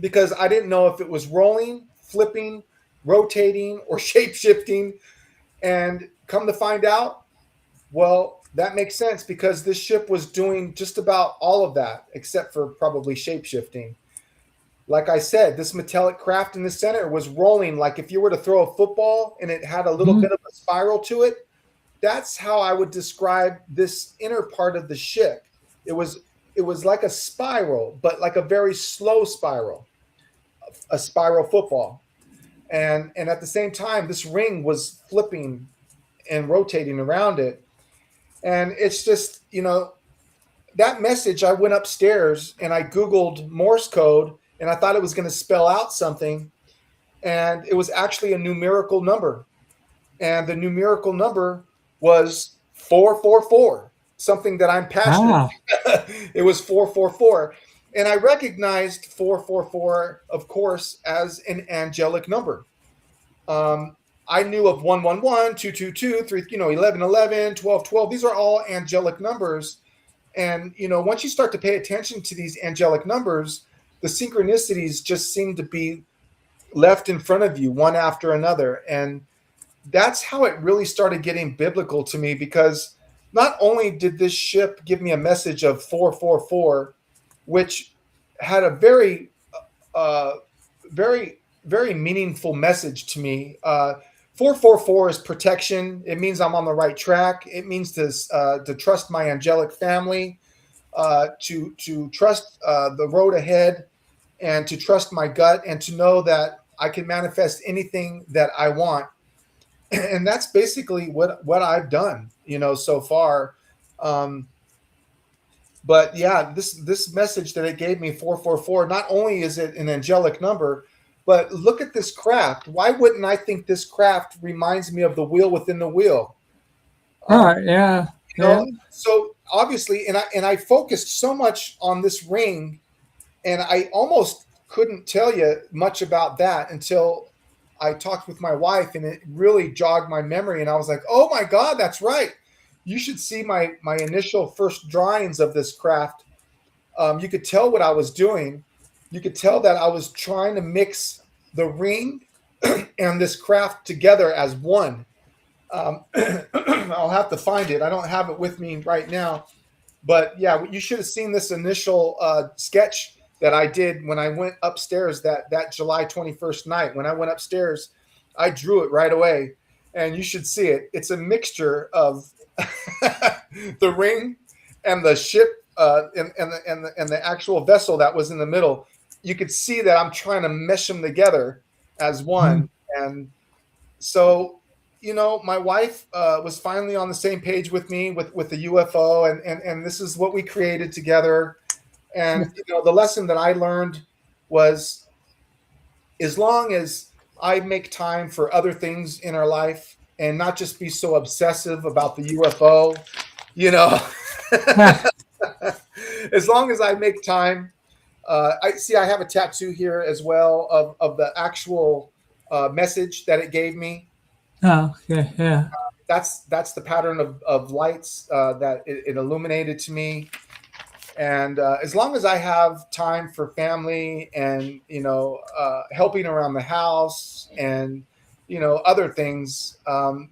because I didn't know if it was rolling, flipping, rotating, or shape-shifting. And come to find out, well, that makes sense because this ship was doing just about all of that except for probably shape-shifting. Like I said, this metallic craft in the center was rolling like if you were to throw a football and it had a little bit of a spiral to it. That's how I would describe this inner part of the ship. It was like a spiral, but like a very slow spiral, a spiral football. And at the same time, this ring was flipping and rotating around it. And it's just, that message, I went upstairs and I Googled Morse code and I thought it was going to spell out something. And it was actually a numerical number. And the numerical number was 444, something that I'm passionate about. It was 444. And I recognized 444, of course, as an angelic number. I knew of 111, 222, 3, 11, 11, 12, 12. These are all angelic numbers. And, once you start to pay attention to these angelic numbers, the synchronicities just seem to be left in front of you one after another. And that's how it really started getting biblical to me, because not only did this ship give me a message of 444, which had a very, very, very meaningful message to me. 444 is protection. It means I'm on the right track. It means to trust my angelic family, to trust the road ahead, and to trust my gut, and to know that I can manifest anything that I want. And that's basically what I've done, so far. But yeah, this message that it gave me, 444, not only is it an angelic number, but look at this craft. Why wouldn't I think this craft reminds me of the wheel within the wheel? Yeah. So obviously, and I focused so much on this ring, and I almost couldn't tell you much about that until I talked with my wife, and it really jogged my memory. And I was like, oh my God, that's right. You should see my initial first drawings of this craft. You could tell what I was doing. You could tell that I was trying to mix the ring and this craft together as one. I'll have to find it. I don't have it with me right now. But yeah, you should have seen this initial sketch that I did when I went upstairs that July 21st night. When I went upstairs, I drew it right away, and you should see it. It's a mixture of the ring and the ship and the actual vessel that was in the middle. You could see that I'm trying to mesh them together as one. And so my wife was finally on the same page with me with the UFO, and this is what we created together. And the lesson that I learned was, as long as I make time for other things in our life and not just be so obsessive about the UFO, you know, as long as I make time. I have a tattoo here as well of the actual message that it gave me. Oh, okay, yeah. That's the pattern of lights that it illuminated to me. And as long as I have time for family and helping around the house and other things,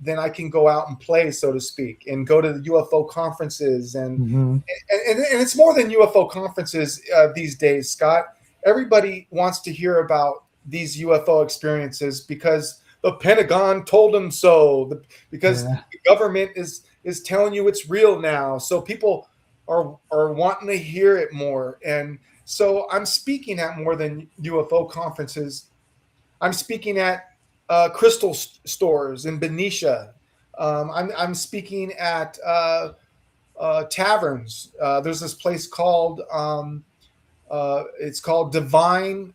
then I can go out and play, so to speak, and go to the UFO conferences Mm-hmm. and it's more than UFO conferences these days, Scott. Everybody wants to hear about these UFO experiences because the Pentagon told them so. Because Yeah. the government is telling you it's real now. So people are wanting to hear it more. And so I'm speaking at more than UFO conferences. I'm speaking at crystal stores in Benicia. I'm speaking at taverns. There's this place called it's called Divine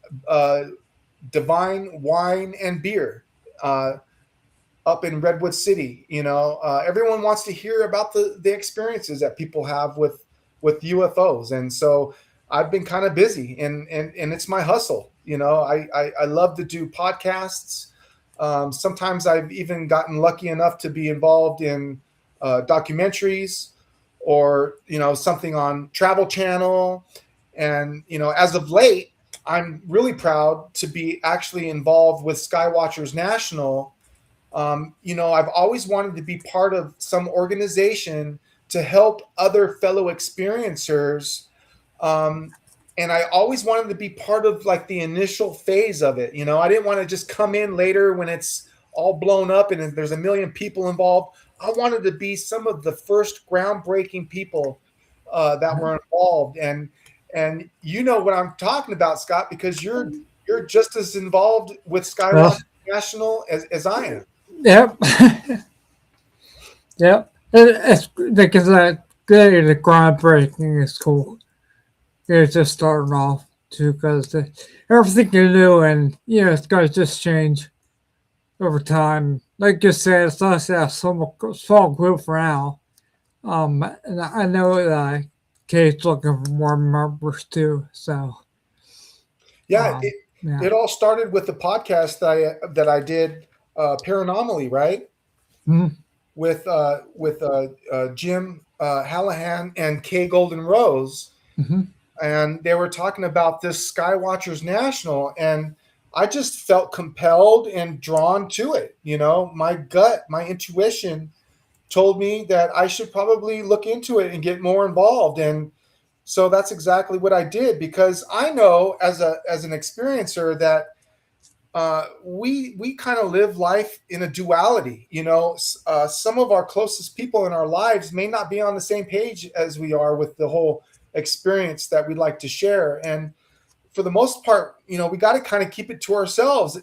Wine and Beer up in Redwood City. Everyone wants to hear about the experiences that people have with UFOs, and so I've been kind of busy, and it's my hustle. I love to do podcasts. Sometimes I've even gotten lucky enough to be involved in documentaries or something on Travel Channel. And as of late, I'm really proud to be actually involved with Skywatchers National. I've always wanted to be part of some organization to help other fellow experiencers. And I always wanted to be part of like the initial phase of it. I didn't want to just come in later when it's all blown up and there's a million people involved. I wanted to be some of the first groundbreaking people that were involved. And you know what I'm talking about, Scott, because you're just as involved with Well, Skywatch National as I am. yep. Yep. It's because the groundbreaking is cool. It's just starting off too, because everything you do, and it's going to just change over time. Like you said, it's nice to have some small group for now. And I know that Kate's looking for more members too. So, Yeah, um, yeah. it all started with the podcast that I did, Paranormally, right? Mhm. With Jim Hallahan and Kay Golden Rose, Mhm. and they were talking about this Skywatchers National, and I just felt compelled and drawn to it. My gut, my intuition told me that I should probably look into it and get more involved. And so that's exactly what I did, because I know as an experiencer that we kind of live life in a duality. Some of our closest people in our lives may not be on the same page as we are with the whole experience that we'd like to share. And for the most part, we got to kind of keep it to ourselves.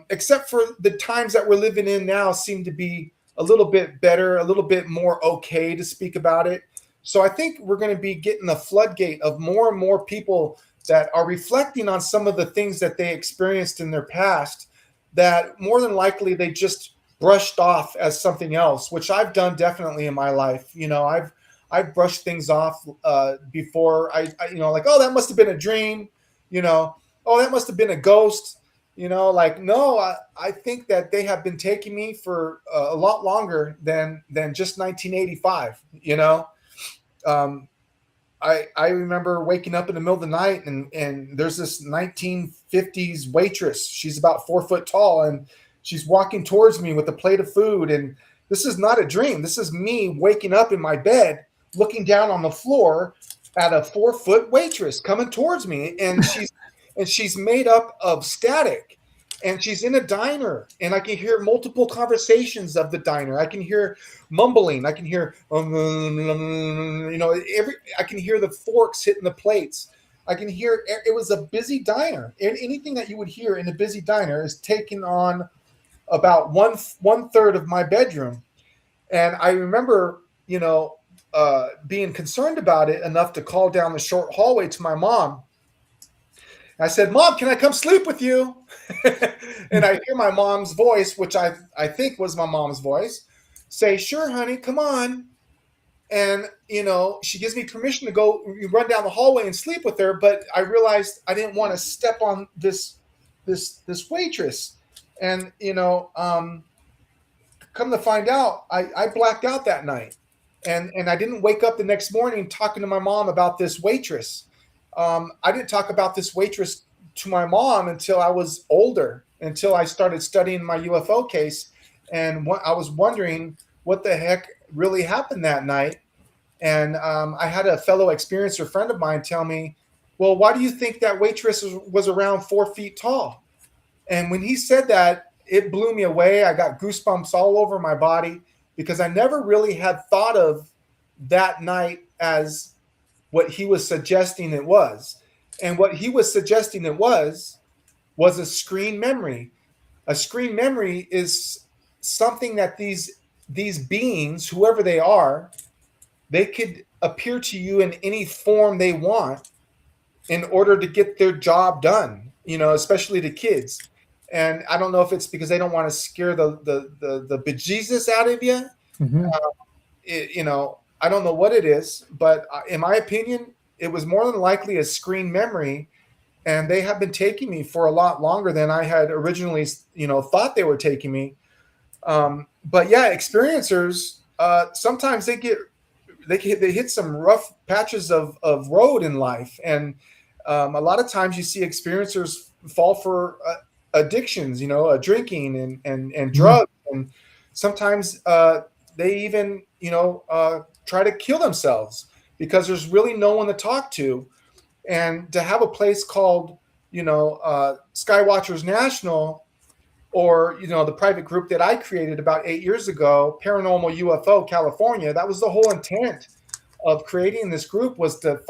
Except for the times that we're living in now seem to be a little bit better, a little bit more okay to speak about it. So I think we're going to be getting a floodgate of more and more people that are reflecting on some of the things that they experienced in their past, that more than likely they just brushed off as something else, which I've done definitely in my life. I've brushed things off before. Like, oh, that must have been a dream. Oh, that must have been a ghost. Like, no, I think that they have been taking me for a lot longer than just 1985. Um, I remember waking up in the middle of the night, and there's this 1950s waitress. She's about 4 foot tall, and she's walking towards me with a plate of food. And this is not a dream. This is me waking up in my bed, looking down on the floor at a 4 foot waitress coming towards me, and she's made up of static. And she's in a diner, and I can hear multiple conversations of the diner. I can hear mumbling. I can hear, I can hear the forks hitting the plates. I can hear. It was a busy diner, and anything that you would hear in a busy diner is taken on about one third of my bedroom. And I remember, being concerned about it enough to call down the short hallway to my mom. I said, "Mom, can I come sleep with you?" And I hear my mom's voice, which I think was my mom's voice, say, "Sure, honey, come on." And she gives me permission to go run down the hallway and sleep with her. But I realized I didn't want to step on this waitress. And come to find out, I blacked out that night, and I didn't wake up the next morning talking to my mom about this waitress. I didn't talk about this waitress to my mom until I was older, until I started studying my UFO case, and I was wondering what the heck really happened that night. And I had a fellow experiencer friend of mine tell me, "Well, why do you think that waitress was around 4 feet tall?" And when he said that, it blew me away. I got goosebumps all over my body because I never really had thought of that night as what he was suggesting it was. And what he was suggesting it was a screen memory. A screen memory is something that these beings, whoever they are, they could appear to you in any form they want in order to get their job done, especially the kids. And I don't know if it's because they don't want to scare the bejesus out of you. Mm-hmm. I don't know what it is, but in my opinion, it was more than likely a screen memory. And they have been taking me for a lot longer than I had originally, thought they were taking me. But yeah, experiencers, sometimes they hit some rough patches of road in life. And a lot of times you see experiencers fall for addictions, drinking and drugs. And sometimes they even, try to kill themselves because there's really no one to talk to. And to have a place called, Skywatchers National, or, the private group that I created about 8 years ago, Paranormal UFO California, that was the whole intent of creating this group, was to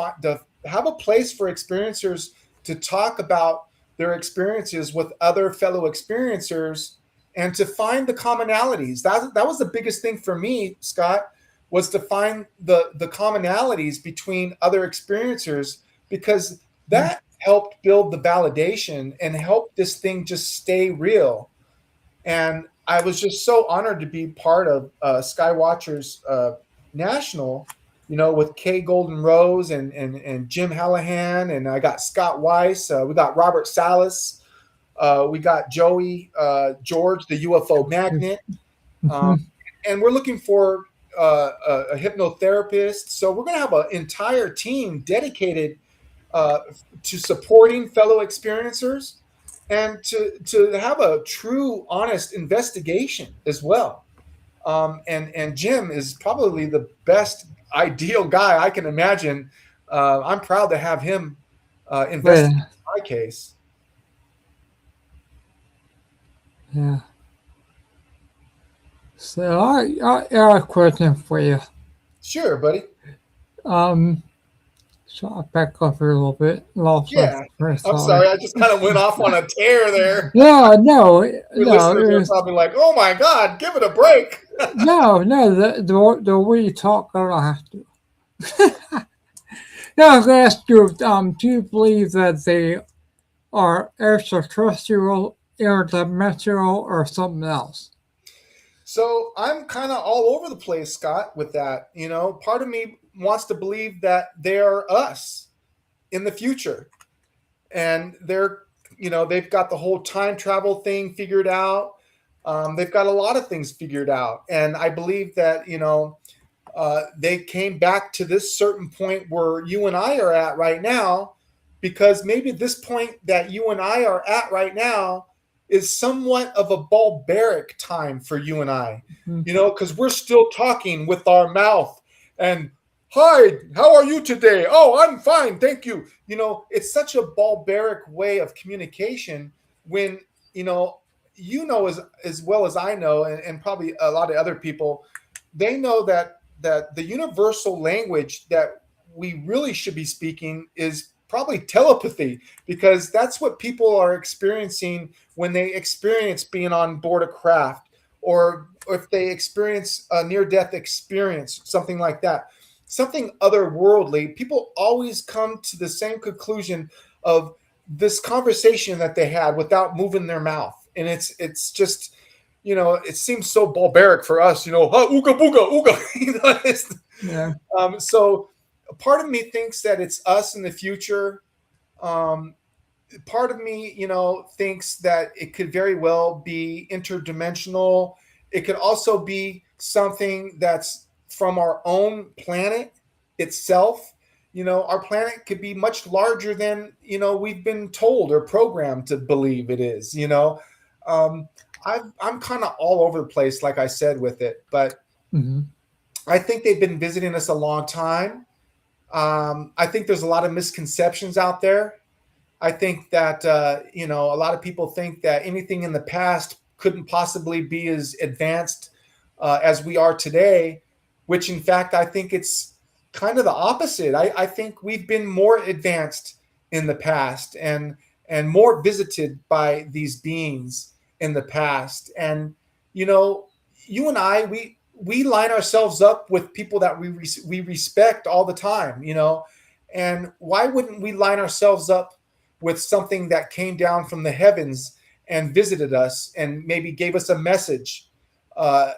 have a place for experiencers to talk about their experiences with other fellow experiencers and to find the commonalities. That was the biggest thing for me, Scott, was to find the commonalities between other experiencers, because that helped build the validation and helped this thing just stay real. And I was just so honored to be part of Skywatchers National, with Kay Golden Rose and Jim Hallahan, and I got Scott Weiss, we got Robert Salas, we got Joey George, the UFO magnet, and we're looking for a hypnotherapist. So we're going to have an entire team dedicated to supporting fellow experiencers and to have a true, honest investigation as well. And Jim is probably the best, ideal guy I can imagine. I'm proud to have him investigate my case. Yeah. So I have a question for you. Sure, buddy. So I'll back up here a little bit. Yeah. I'm sorry. I just kind of went off on a tear there. No. Your listeners are probably like, "Oh my God, give it a break." No. The way you talk, I don't have to. No, I was going to ask you, do you believe that they are extraterrestrial, interdimensional, or something else? So I'm kind of all over the place, Scott, with that. Part of me wants to believe that they're us in the future. And they've got the whole time travel thing figured out. They've got a lot of things figured out. And I believe that, they came back to this certain point where you and I are at right now, because maybe this point that you and I are at right now is somewhat of a barbaric time for you and I, because we're still talking with our mouth and, "Hi, how are you today? Oh, I'm fine, thank you." It's such a barbaric way of communication when, as well as I know, and probably a lot of other people, they know that the universal language that we really should be speaking is probably telepathy, because that's what people are experiencing when they experience being on board a craft, or if they experience a near-death experience, something like that, something otherworldly. People always come to the same conclusion of this conversation that they had without moving their mouth, and it's just, it seems so barbaric for us, huh, ooga booga ooga. Yeah. So part of me thinks that it's us in the future. Um, Part of me, thinks that it could very well be interdimensional. It could also be something that's from our own planet itself. Our planet could be much larger than, we've been told or programmed to believe it is. Um, I'm kind of all over the place, like I said, with it, but Mm-hmm. I think they've been visiting us a long time. I think there's a lot of misconceptions out there. I think that a lot of people think that anything in the past couldn't possibly be as advanced as we are today, which in fact I think it's kind of the opposite. I think we've been more advanced in the past, and more visited by these beings in the past. And you and I, we line ourselves up with people that we respect all the time. And why wouldn't we line ourselves up with something that came down from the heavens and visited us and maybe gave us a message? I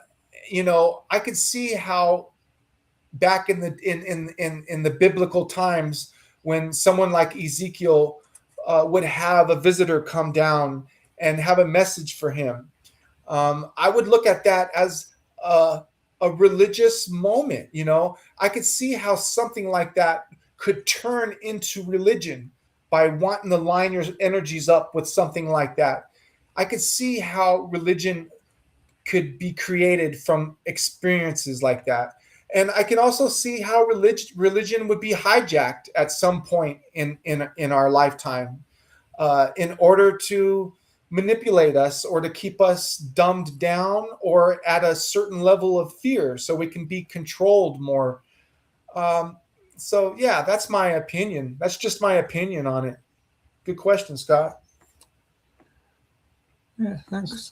could see how back in the biblical times, when someone like Ezekiel would have a visitor come down and have a message for him. I would look at that as a religious moment. I could see how something like that could turn into religion by wanting to line your energies up with something like that. I could see how religion could be created from experiences like that. And I can also see how religion would be hijacked at some point in our lifetime, in order to manipulate us, or to keep us dumbed down, or at a certain level of fear, so we can be controlled more. So yeah, that's my opinion. That's just my opinion on it. Good question, Scott. Yeah. Thanks.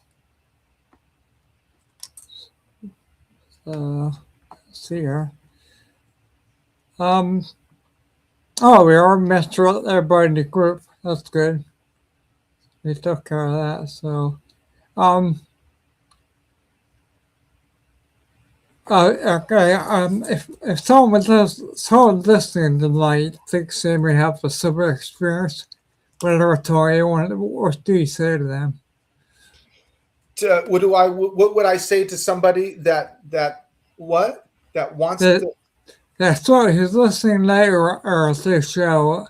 Let's see here. Um. Oh, we are Mr. Everybody in the group. That's good. We took care of that. So, um, okay. If someone listening tonight thinks they may have a similar experience, whatever Tori, what do you say to them? What would I say to somebody that wants That to? that's what who's listening later or this show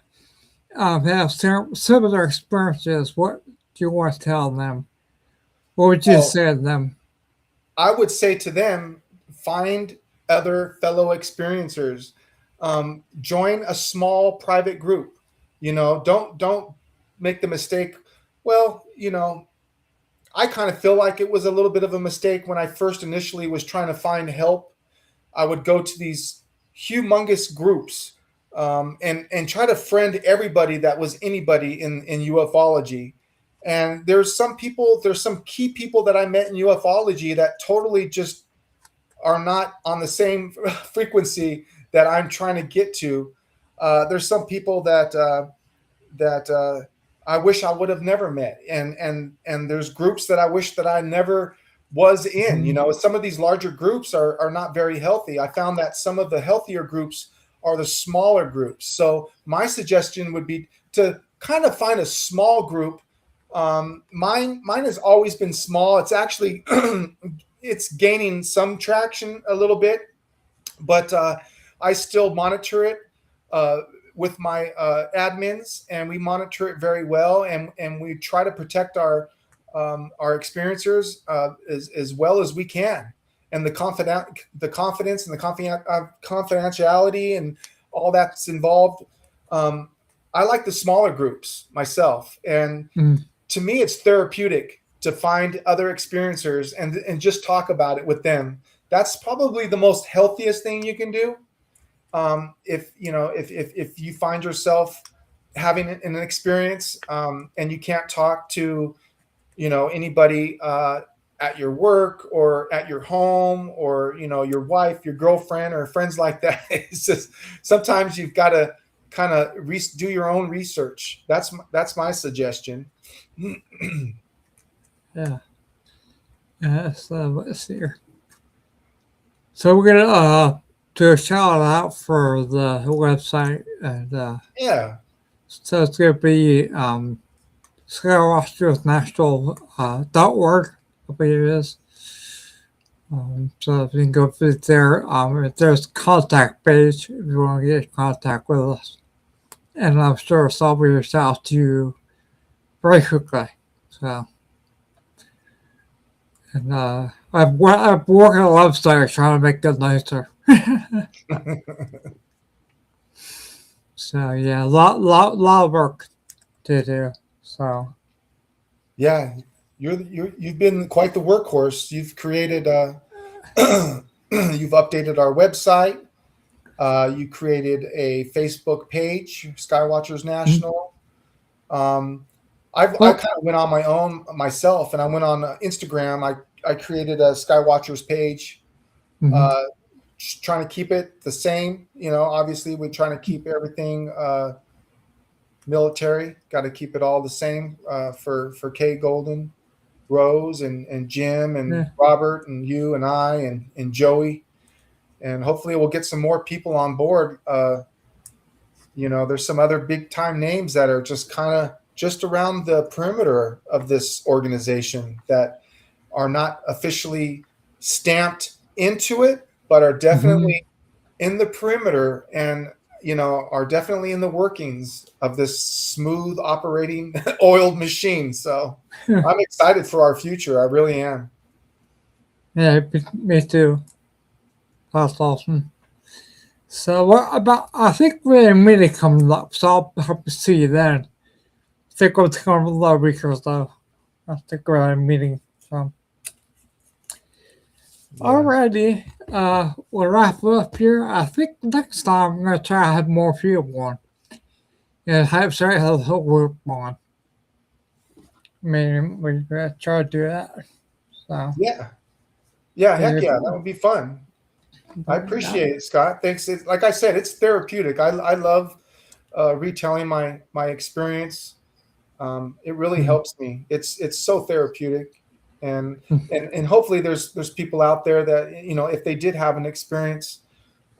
have similar experiences. What do you want to tell them? What would you Oh, say to them? I would say to them, find other fellow experiencers. Join a small private group. Don't make the mistake. Well, I kind of feel like it was a little bit of a mistake when I first initially was trying to find help. I would go to these humongous groups, and try to friend everybody that was anybody in ufology. And there's some key people that I met in ufology that totally just are not on the same frequency that I'm trying to get to. There's some people that I wish I would have never met, and there's groups that I wish that I never was in. Mhm. Some of these larger groups are not very healthy. I found that some of the healthier groups are the smaller groups. So my suggestion would be to kind of find a small group. Mine has always been small. It's actually it's gaining some traction a little bit, but I still monitor it uh, with my admins, and we monitor it very well, and we try to protect our experiencers as well as we can, and the confidence and the confidentiality and all that's involved. Um, I like the smaller groups myself, and Mm. to me, it's therapeutic to find other experiencers and just talk about it with them. That's probably the most healthiest thing you can do. If you find yourself having an experience, and you can't talk to, anybody at your work or at your home, or your wife, your girlfriend, or friends like that. It's just sometimes you've got to kind of do your own research. That's my suggestion. Yeah. Yeah. So let's see here. So we're gonna do a shout out for the website, and Yeah. so it's gonna be SkyWatchersNational.org, I believe it is. So if you can go visit there, there's a contact page if you want to get in contact with us, and I'm sure I'll reach out to you very quickly. So, and I'm working on a website trying to make it nicer. So yeah, lot of work to do. So Yeah, you've been quite the workhorse. You've created you've updated our website. You created a Facebook page, Skywatchers National. I well, kind of went on my own myself, and I went on Instagram. I created a Skywatchers page, mhm. uh, trying to keep it the same. Obviously we're trying to keep everything military. Got to keep it all the same for Kay Golden, Rose, and Jim, and Yeah. Robert, and you, and I, and Joey, and hopefully we'll get some more people on board. There's some other big time names that are just kind of just around the perimeter of this organization that are not officially stamped into it, but are Mhm. definitely in the perimeter, and are definitely in the workings of this smooth operating oiled machine. So I'm excited for our future. I really am. Yeah, me too. That's awesome. So what about? I think we're in meeting coming up, so I'll hope to see you then. I think we'll come a lot of weeks or so. I think we're in a meeting. So Yeah. alrighty, we'll wrap it up here. I think next time I'm gonna try to have more people on. Yeah, have sorry have the whole group on. I mean, we're gonna try to do that. So Yeah. Yeah. Heck figured, yeah. That would be fun. I that, appreciate it, Scott. Thanks. Like I said, it's therapeutic. I love retelling my experience. It really mm, helps me. It's so therapeutic, and and hopefully there's people out there that if they did have an experience,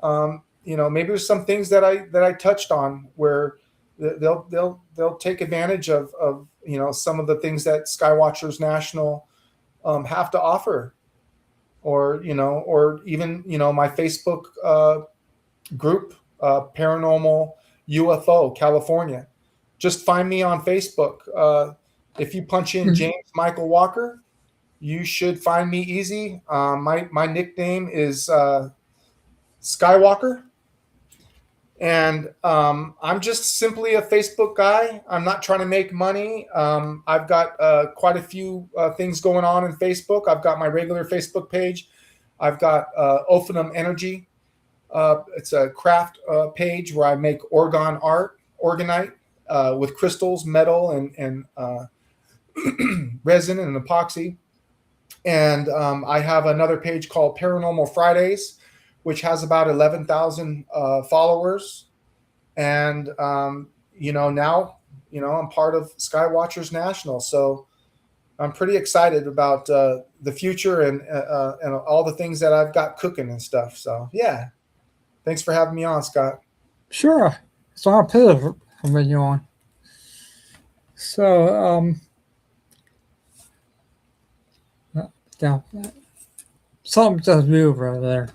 maybe there's some things that I touched on where they'll take advantage of some of the things that Skywatchers National have to offer, or even my Facebook group, Paranormal UFO California. Just find me on Facebook. If you punch in mm, James Michael Walker, you should find me easy. My nickname is Skywalker, and I'm just simply a Facebook guy. I'm not trying to make money. I've got quite a few things going on in Facebook. I've got my regular Facebook page. I've got Ophinum Energy. It's a craft page where I make organite with crystals, metal, and resin and epoxy. And I have another page called Paranormal Fridays, which has about 11,000 followers. And now I'm part of Skywatchers National, so I'm pretty excited about the future and all the things that I've got cooking and stuff. So yeah, thanks for having me on, Scott. sure. It's our pleasure having you on. So yeah, something just moved right there.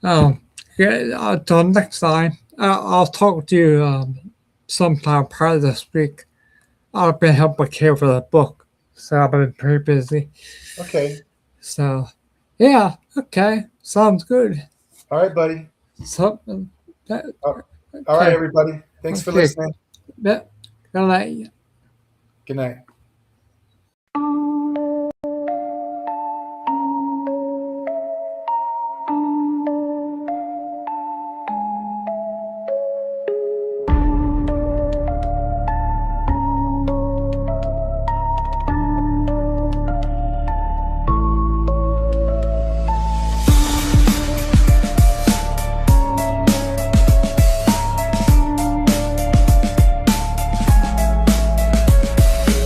Yeah, until next time, I'll talk to you sometime prior this week. I've been helping care for the book, so I've been pretty busy. Okay. So, yeah, okay, sounds good. All right, buddy. Something that All right, okay, everybody. Thanks for okay, listening. that, good night. Good night.